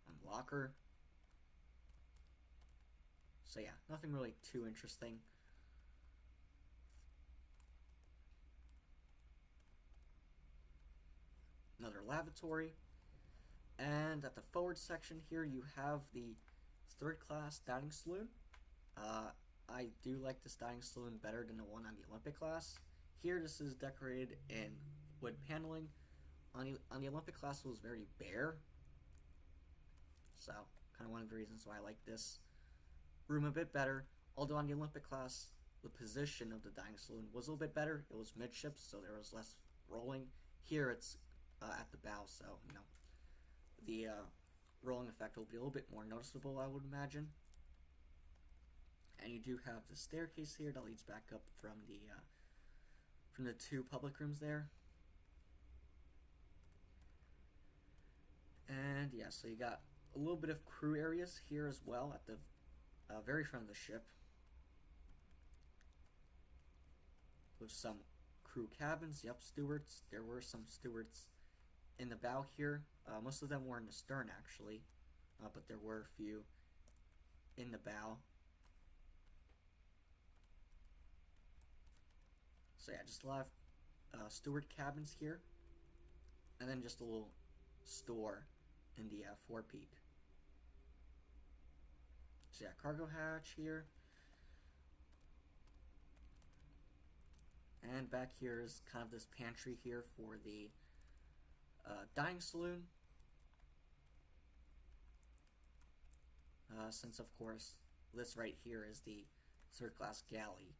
Speaker 1: and locker. So yeah, nothing really too interesting. Another lavatory. And at the forward section here, you have the third class dining saloon. I do like this dining saloon better than the one on the Olympic class. Here, this is decorated in wood paneling. On the Olympic class, it was very bare. So, kind of one of the reasons why I like this room a bit better. Although on the Olympic class, the position of the dining saloon was a little bit better. It was midships, so there was less rolling. Here, it's at the bow, so, the rolling effect will be a little bit more noticeable, I would imagine. And you do have the staircase here that leads back up from the two public rooms there. And yeah, so you got a little bit of crew areas here as well at the very front of the ship, with some crew cabins. Yep, stewards. There were some stewards in the bow here. Most of them were in the stern, actually, but there were a few in the bow. So yeah, just a lot of steward cabins here, and then just a little store in the forepeak. So yeah, cargo hatch here. And back here is kind of this pantry here for the dining saloon. since of course this right here is the third class galley.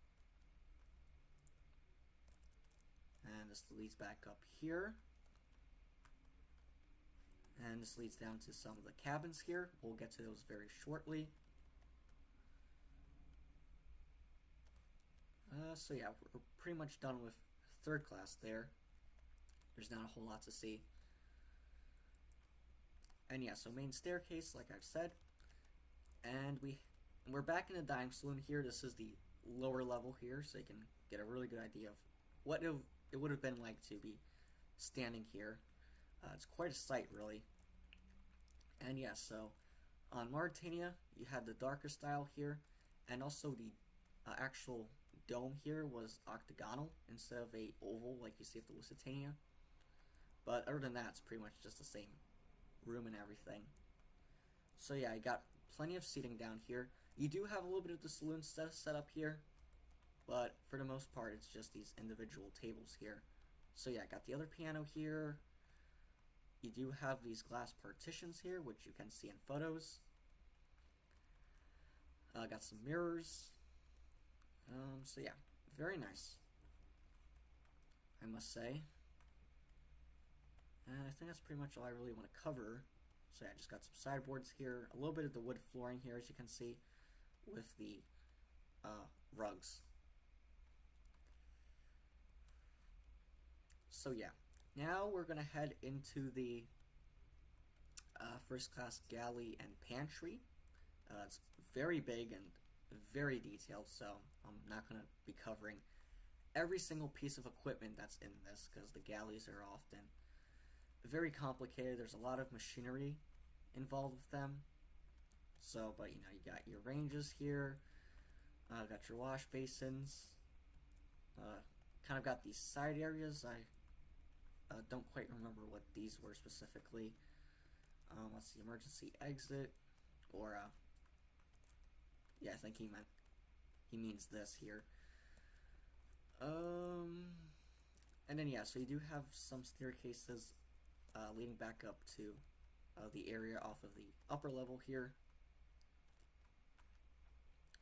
Speaker 1: And this leads back up here. And this leads down to some of the cabins here. We'll get to those very shortly. So yeah, we're pretty much done with third class there. There's not a whole lot to see. And yeah, so main staircase, like I've said. And we're back in the dining saloon here. This is the lower level here, so you can get a really good idea of what it would have been like to be standing here. It's quite a sight, really. And yeah, so on Mauritania, you had the darker style here, and also the actual dome here was octagonal instead of a oval like you see at the Lusitania. But other than that, it's pretty much just the same room and everything. So yeah, I got plenty of seating down here. You do have a little bit of the saloon set up here, but for the most part, it's just these individual tables here. So yeah, I got the other piano here. You do have these glass partitions here, which you can see in photos. Got some mirrors. So yeah, very nice, I must say. And I think that's pretty much all I really want to cover. So yeah, I just got some sideboards here, a little bit of the wood flooring here, as you can see, with the rugs. So yeah, now we're going to head into the first class galley and pantry. It's very big and very detailed, so I'm not going to be covering every single piece of equipment that's in this, because the galleys are often very complicated. There's a lot of machinery involved with them. So, but you know, you got your ranges here, got your wash basins, kind of got these side areas. I don't quite remember what these were specifically. Let's see, emergency exit, or yeah, I think he means this here. And then yeah, so you do have some staircases leading back up to the area off of the upper level here.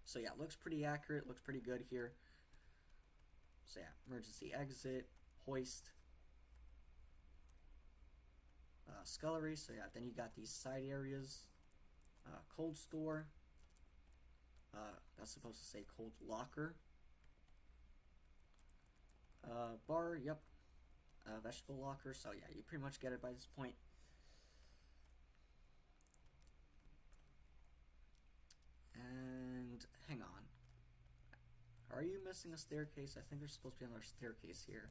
Speaker 1: So yeah, it looks pretty accurate, looks pretty good here. So yeah, emergency exit, hoist, scullery. So yeah, then you got these side areas, cold store, that's supposed to say cold locker, bar, yep, vegetable locker. So yeah, you pretty much get it by this point. And hang on, are you missing a staircase? I think there's supposed to be another staircase here.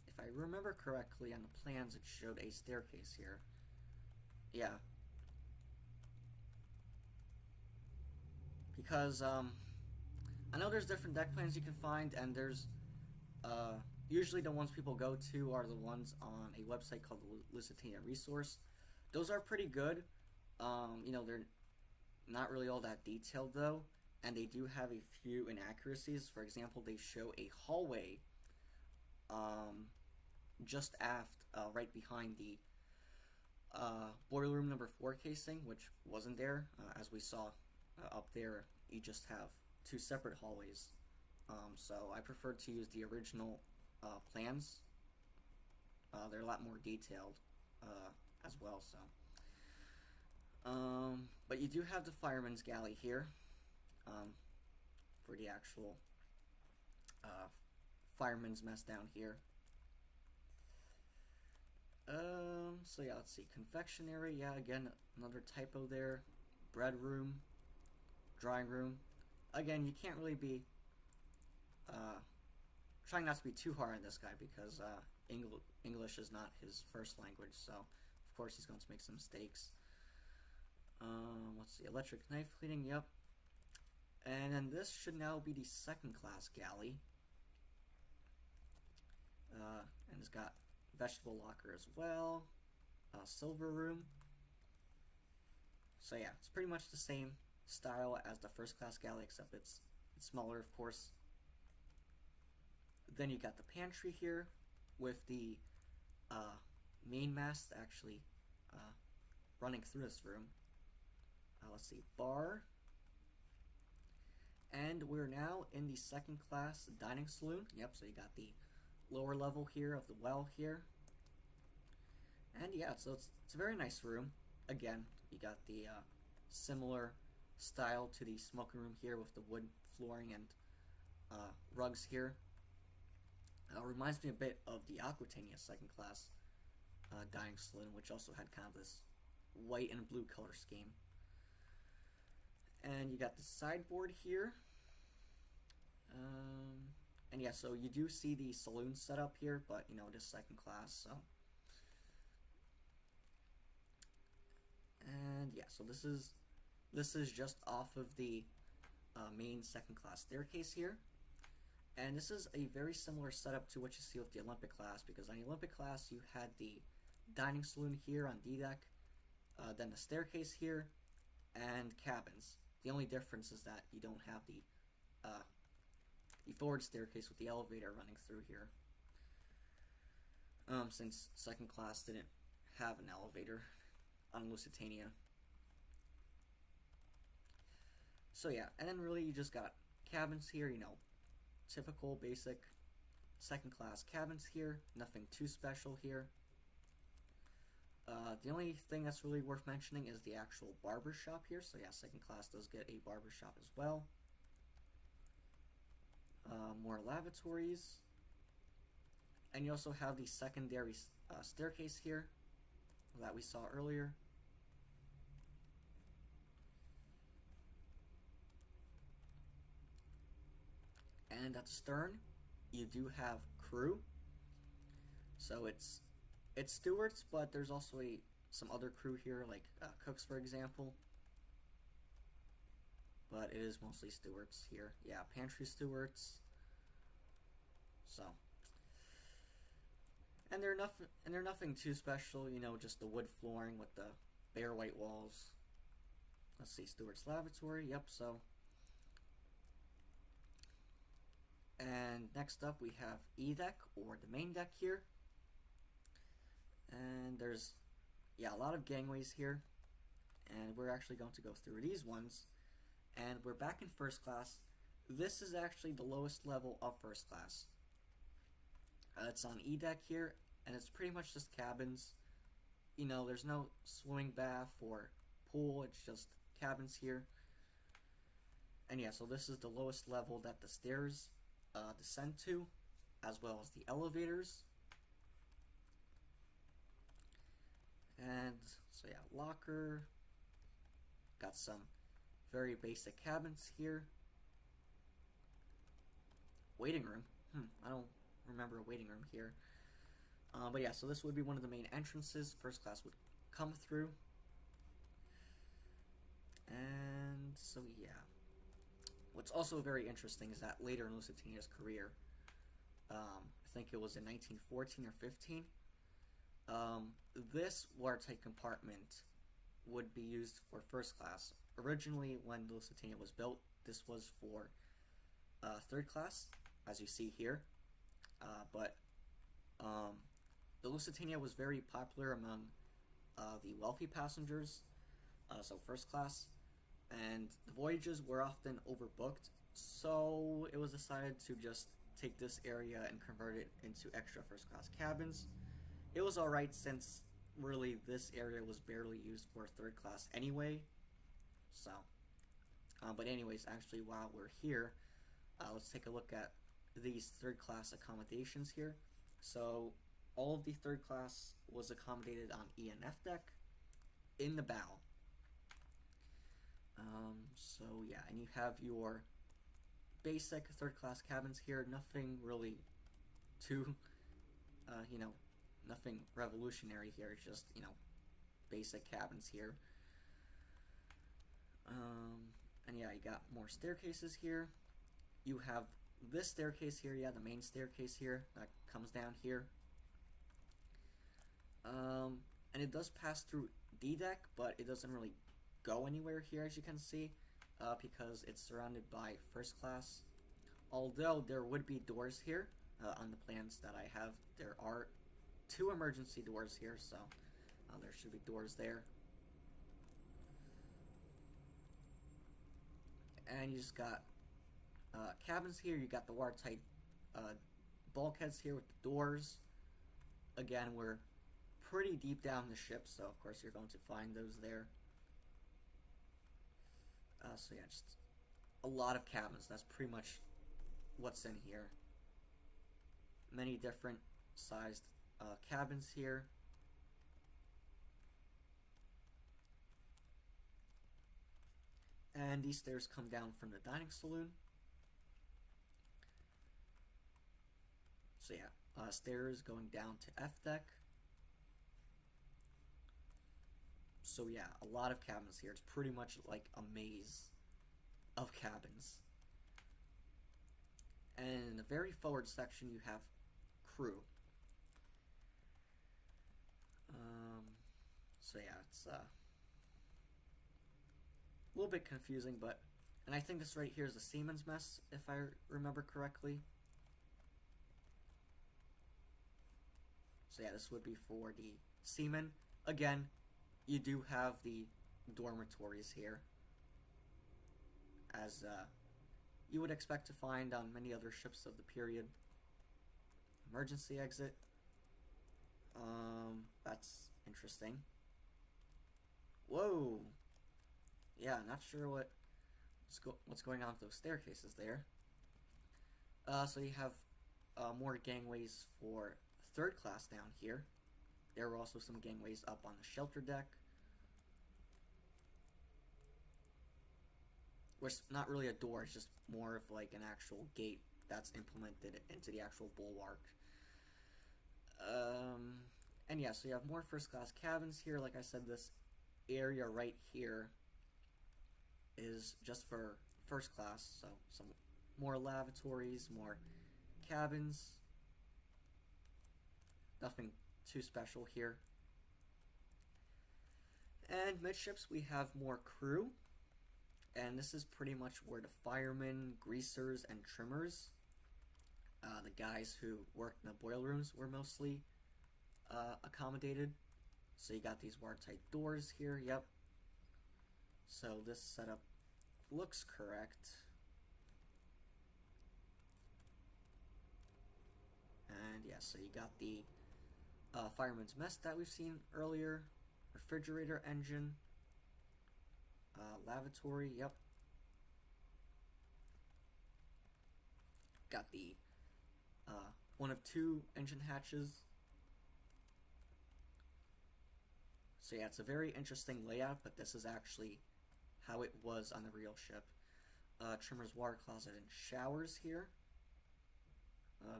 Speaker 1: If I remember correctly, on the plans it showed a staircase here. Yeah, because I know there's different deck plans you can find, and there's usually the ones people go to are the ones on a website called the Lusitania Resource. Those are pretty good. You know, they're not really all that detailed though, and they do have a few inaccuracies. For example, they show a hallway just aft, right behind the boiler room number 4 casing, which wasn't there. As we saw up there, you just have 2 separate hallways. So I prefer to use the original plans. They're a lot more detailed as well. So, but you do have the fireman's galley here for the actual fireman's mess down here. So yeah, let's see, confectionery, yeah, again, another typo there, bread room, drawing room. Again, you can't really be, trying not to be too hard on this guy, because English is not his first language, so of course he's going to make some mistakes. Let's see, electric knife cleaning, yep. And then this should now be the second class galley. And it's got vegetable locker as well, silver room. So yeah, it's pretty much the same style as the first class galley, except it's smaller, of course. Then you got the pantry here with the main mast actually running through this room. Let's see, bar. And we're now in the second class dining saloon. Yep, so you got the lower level here of the well here. And yeah, so it's a very nice room. Again, you got the similar style to the smoking room here with the wood flooring and rugs here. Reminds me a bit of the Aquitania second class dining saloon, which also had kind of this white and blue color scheme. And you got the sideboard here. And yeah, so you do see the saloon set up here, but you know, it is second class, so. And yeah, so this is just off of the main second class staircase here. And this is a very similar setup to what you see with the Olympic class, because on the Olympic class you had the dining saloon here on D deck, then the staircase here, and cabins. The only difference is that you don't have the forward staircase with the elevator running through here, since second class didn't have an elevator on Lusitania. So yeah, and then really you just got cabins here, you know, typical basic second class cabins here, nothing too special here. The only thing that's really worth mentioning is the actual barber shop here. So yeah, second class does get a barber shop as well. More lavatories. And you also have the secondary staircase here that we saw earlier. And at the stern, you do have crew. So it's stewards, but there's also some other crew here, like cooks, for example. But it is mostly stewards here. Yeah, pantry stewards. So, and they're nothing too special. You know, just the wood flooring with the bare white walls. Let's see, steward's lavatory. Yep. So, and next up we have E deck, or the main deck here. And there's, yeah, a lot of gangways here, and we're actually going to go through these ones. And we're back in first class. This is actually the lowest level of first class. It's on E deck here, and it's pretty much just cabins. You know, there's no swimming bath or pool, it's just cabins here. And yeah, so this is the lowest level that the stairs descend to, as well as the elevators. And so yeah, locker. Got some very basic cabins here. Waiting room. I don't remember a waiting room here. But yeah, so this would be one of the main entrances first class would come through. And so yeah. What's also very interesting is that later in Lusitania's career, I think it was in 1914 or 15, this watertight compartment would be used for first class. Originally, when Lusitania was built, this was for third class, as you see here. But the Lusitania was very popular among the wealthy passengers, so first class, and the voyages were often overbooked, so it was decided to just take this area and convert it into extra first class cabins. It was alright, since really this area was barely used for third class anyway. So, but anyways, actually while we're here, let's take a look at these third class accommodations here. So all of the third class was accommodated on E and F deck in the bow. So yeah, and you have your basic third class cabins here. Nothing really too, you know, nothing revolutionary here. It's just, you know, basic cabins here. And yeah, you got more staircases here. You have this staircase here, yeah, the main staircase here that comes down here. And it does pass through D deck, but it doesn't really go anywhere here, as you can see, because it's surrounded by first class. Although there would be doors here on the plans that I have. There are 2 emergency doors here, so There should be doors there. And you just got cabins here. You got the watertight bulkheads here with the doors. Again, we're pretty deep down the ship, so of course you're going to find those there. So yeah, just a lot of cabins. That's pretty much what's in here. Many different sized cabins here. And these stairs come down from the dining saloon. So yeah, stairs going down to F deck. So yeah, a lot of cabins here. It's pretty much like a maze of cabins. And in the very forward section, you have crew. So yeah, it's a little bit confusing, and I think this right here is the seaman's mess, if I remember correctly. So yeah, this would be for the seamen. Again, you do have the dormitories here, as you would expect to find on many other ships of the period. Emergency exit. That's interesting. Whoa! Yeah, not sure what's going on with those staircases there. So you have more gangways for third class down here. There were also some gangways up on the shelter deck. Where it's not really a door, it's just more of like an actual gate that's implemented into the actual bulwark. And yeah, so you have more first class cabins here. Like I said, this area right here is just for first class, so some more lavatories, more cabins. Nothing too special here. And midships, we have more crew, and this is pretty much where the firemen, greasers, and trimmers, the guys who worked in the boiler rooms, were mostly accommodated. So you got these watertight doors here, yep. So this setup looks correct. And yeah, so you got the fireman's mess that we've seen earlier, refrigerator engine, lavatory, yep. Got the one of two engine hatches. So yeah, it's a very interesting layout, but this is actually how it was on the real ship. Trimmer's water closet and showers here.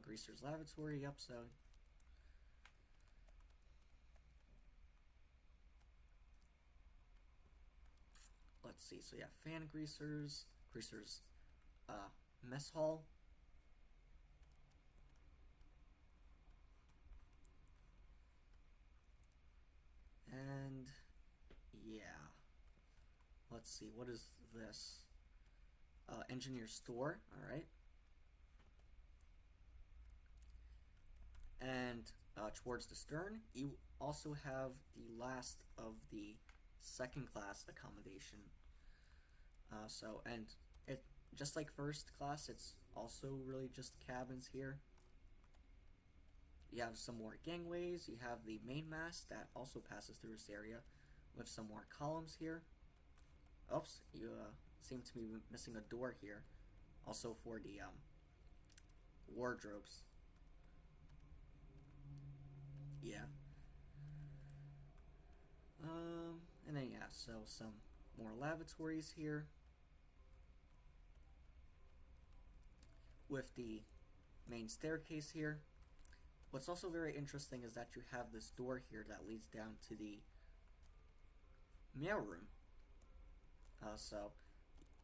Speaker 1: Greaser's lavatory, yep, so... Let's see, so yeah, fan greasers, mess hall. And yeah, let's see, what is this? Engineer store, alright. And towards the stern, you also have the last of the second class accommodation. And it just like first class, it's also really just cabins here. You have some more gangways. You have the main mast that also passes through this area with some more columns here. Oops, you seem to be missing a door here. Also for the wardrobes. Yeah. And then yeah, so some more lavatories here. With the main staircase here. What's also very interesting is that you have this door here that leads down to the mailroom. So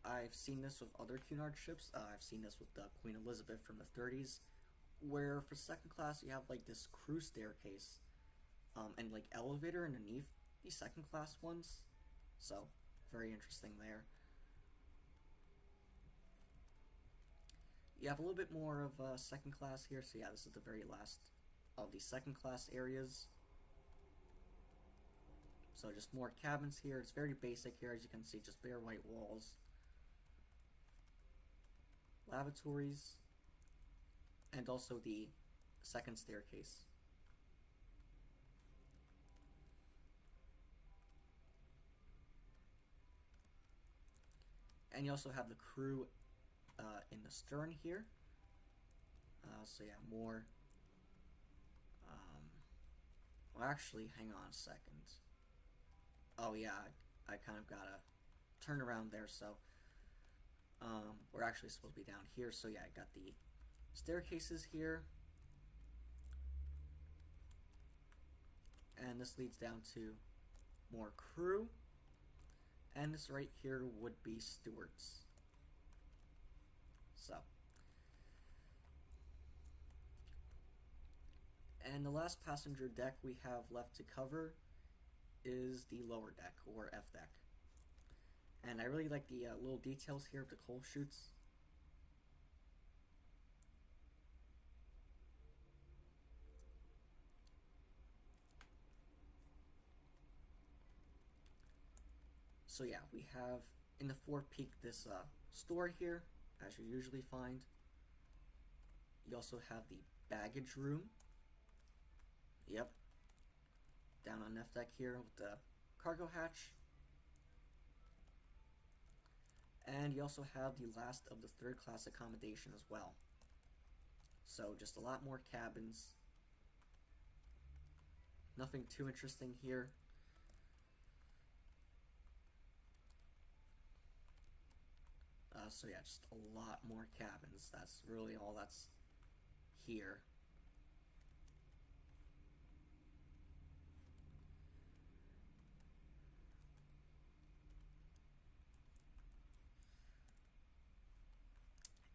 Speaker 1: I've seen this with other Cunard ships. I've seen this with the Queen Elizabeth from the 30s, where for second class you have like this crew staircase and like elevator underneath the second class ones. So very interesting there. You have a little bit more of second class here. So yeah, this is the very last of the second class areas. So just more cabins here. It's very basic here, as you can see, just bare white walls. Lavatories, and also the second staircase. And you also have the crew in the stern here. So yeah, more. Well, actually, hang on a second. Oh yeah, I kind of gotta turn around there. So we're actually supposed to be down here. So yeah, I got the staircases here, and this leads down to more crew. And this right here would be stewards. So. And the last passenger deck we have left to cover is the lower deck, or F deck. And I really like the little details here of the coal chutes. So yeah, we have in the forepeak this store here, as you usually find. You also have the baggage room. Yep. Down on F deck here with the cargo hatch. And you also have the last of the third class accommodation as well. So just a lot more cabins. Nothing too interesting here. So yeah, just a lot more cabins. That's really all that's here.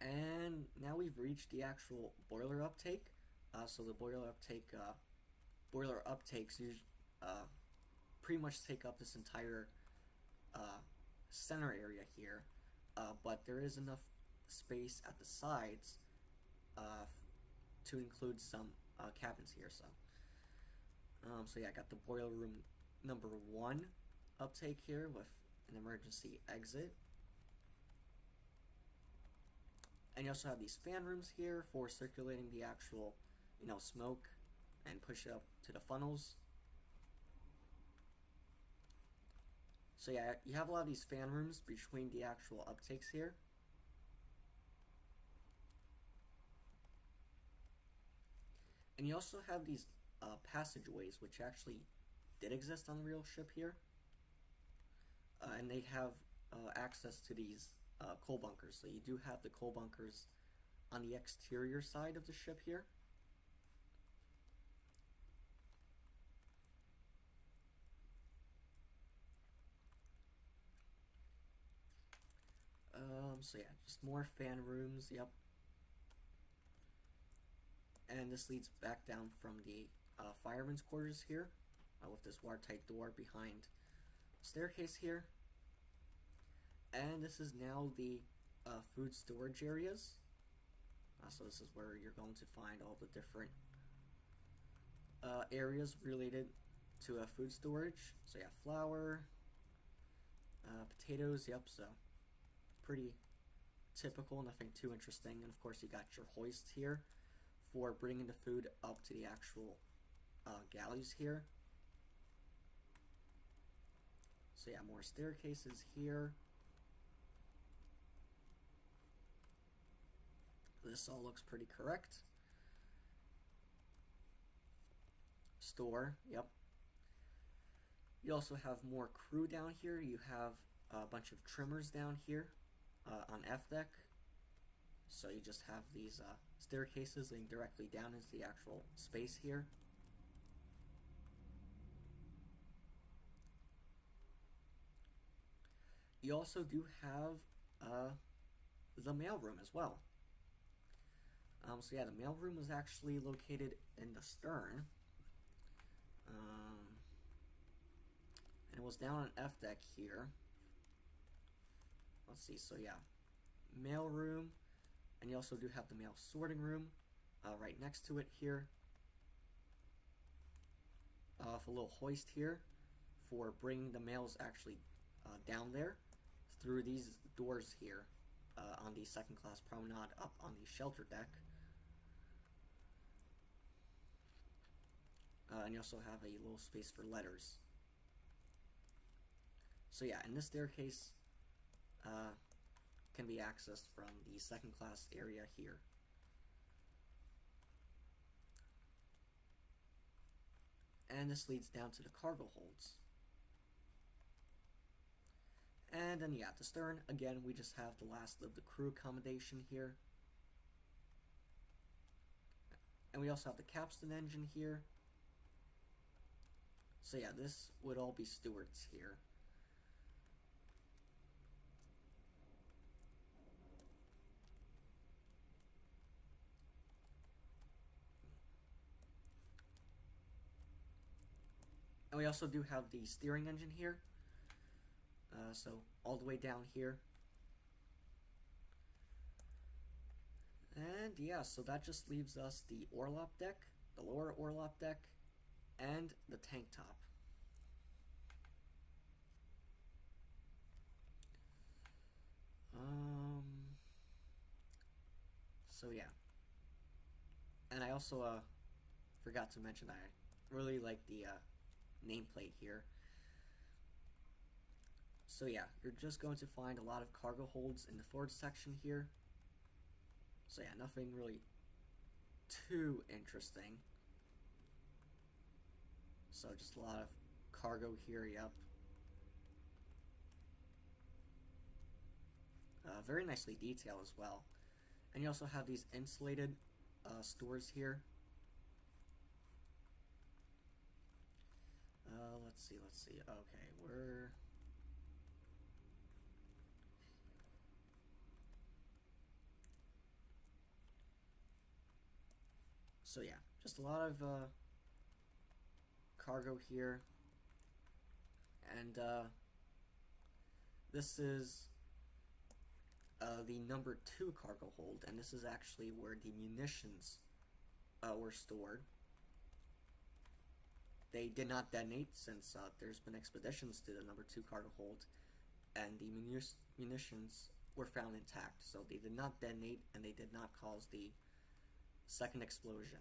Speaker 1: And now we've reached the actual boiler uptake. So the boiler uptakes pretty much take up this entire center area here. But there is enough space at the sides to include some cabins here. So yeah, I got the boiler room number 1 uptake here with an emergency exit. And you also have these fan rooms here for circulating the actual, smoke and push it up to the funnels. So yeah, you have a lot of these fan rooms between the actual uptakes here. And you also have these passageways, which actually did exist on the real ship here. And they have access to these coal bunkers. So you do have the coal bunkers on the exterior side of the ship here. So yeah, just more fan rooms, yep. And this leads back down from the fireman's quarters here, with this watertight door behind the staircase here. And this is now the food storage areas. So this is where you're going to find all the different areas related to food storage. So yeah, flour, potatoes, yep, so pretty typical, nothing too interesting. And of course you got your hoist here for bringing the food up to the actual galleys here. So yeah, more staircases here. This all looks pretty correct. Store, yep. You also have more crew down here. You have a bunch of trimmers down here on F deck. So you just have these staircases leading directly down into the actual space here. You also do have the mailroom as well. So yeah, the mailroom was actually located in the stern. And it was down on F deck here. Let's see, so yeah, mailroom, and you also do have the mail sorting room right next to it here. With a little hoist here for bringing the mails actually down there through these doors here on the second class promenade up on the shelter deck. And you also have a little space for letters. So yeah, and this staircase can be accessed from the second class area here. And this leads down to the cargo holds. And then yeah, at the stern, again, we just have the last of the crew accommodation here. And we also have the capstan engine here. So yeah, this would all be stewards here. And we also do have the steering engine here. So all the way down here. And yeah, so that just leaves us the orlop deck, the lower orlop deck, and the tank top. So yeah. And I also forgot to mention I really like the nameplate here. So yeah, you're just going to find a lot of cargo holds in the forward section here. So yeah, nothing really too interesting. So just a lot of cargo here, yep. Very nicely detailed as well. And you also have these insulated stores here. Let's see. Okay, we're... So yeah, just a lot of cargo here. And this is the number 2 cargo hold, and this is actually where the munitions were stored. They did not detonate since there's been expeditions to the number 2 cargo hold, and the munitions were found intact, so they did not detonate and they did not cause the second explosion.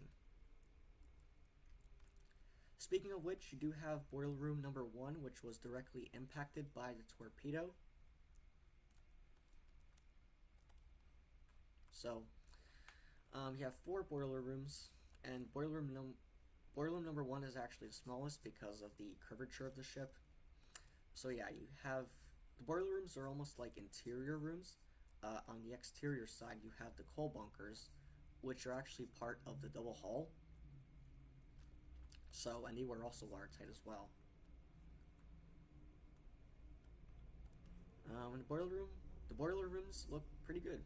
Speaker 1: Speaking of which, you do have boiler room number 1, which was directly impacted by the torpedo. So, you have 4 boiler rooms, and boiler room number 1 is actually the smallest because of the curvature of the ship. So yeah, you have... The boiler rooms are almost like interior rooms. On the exterior side, you have the coal bunkers, which are actually part of the double hull. So, and they were also watertight as well. In the boiler rooms look pretty good.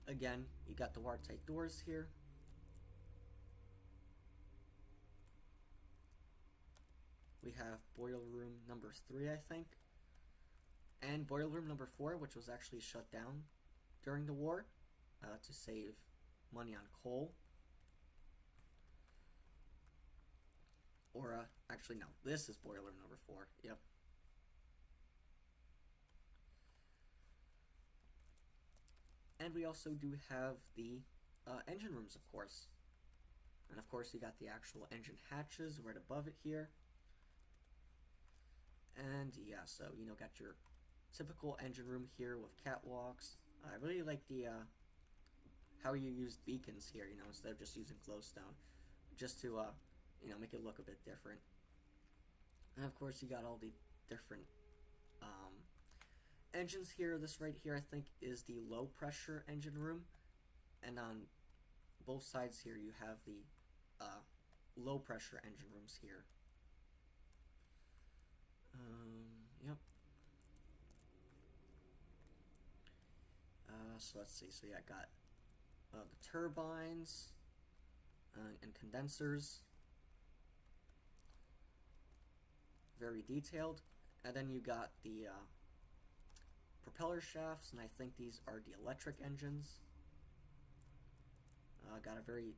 Speaker 1: Again, you got the watertight doors here. We have boiler room number 3, I think. And boiler room number 4, which was actually shut down during the war to save money on coal. Or, actually no, this is boiler room number 4, yep. And we also do have the engine rooms, of course. And of course you got the actual engine hatches right above it here. And yeah, so, you know, got your typical engine room here with catwalks. I really like the, how you use beacons here, you know, instead of just using glowstone. Just to, you know, make it look a bit different. And of course you got all the different, engines here. This right here, I think, is the low pressure engine room. And on both sides here, you have the, low pressure engine rooms here. Yep. So let's see. So yeah, I got the turbines and condensers. Very detailed. And then you got the propeller shafts, and I think these are the electric engines. Got a very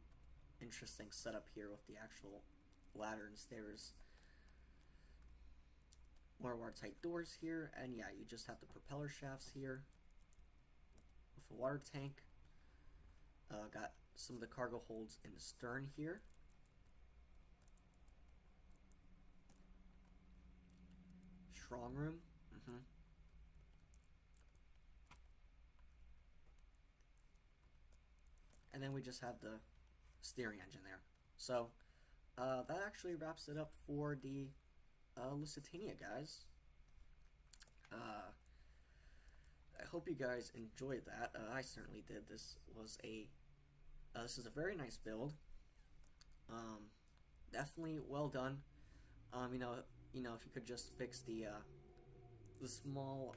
Speaker 1: interesting setup here with the actual ladder and stairs. More watertight doors here, and yeah, you just have the propeller shafts here with a water tank. Got some of the cargo holds in the stern here. Strong room. And then we just have the steering engine there. So that actually wraps it up for the Lusitania, guys. I hope you guys enjoyed that. I certainly did. This is a very nice build. Definitely well done. You know, if you could just fix the small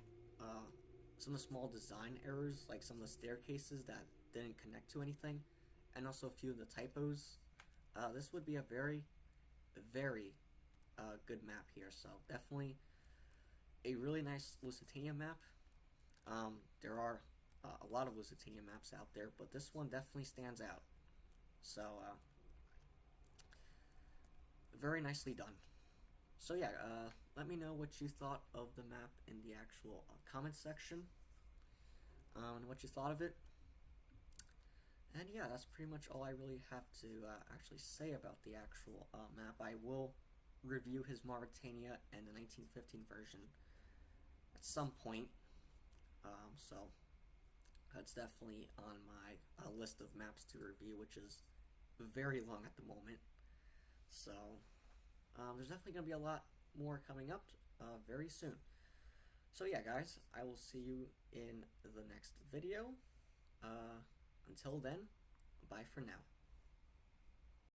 Speaker 1: some of the small design errors, like some of the staircases that didn't connect to anything, and also a few of the typos, this would be a very, very good map here. So definitely a really nice Lusitania map. There are a lot of Lusitania maps out there, but this one definitely stands out. So very nicely done. So yeah, let me know what you thought of the map in the actual comment section, and what you thought of it. And yeah, that's pretty much all I really have to actually say about the actual map. I will review his Mauritania and the 1915 version at some point, so that's definitely on my list of maps to review, which is very long at the moment. So there's definitely going to be a lot more coming up very soon. So yeah, guys, I will see you in the next video. Until then, bye for now.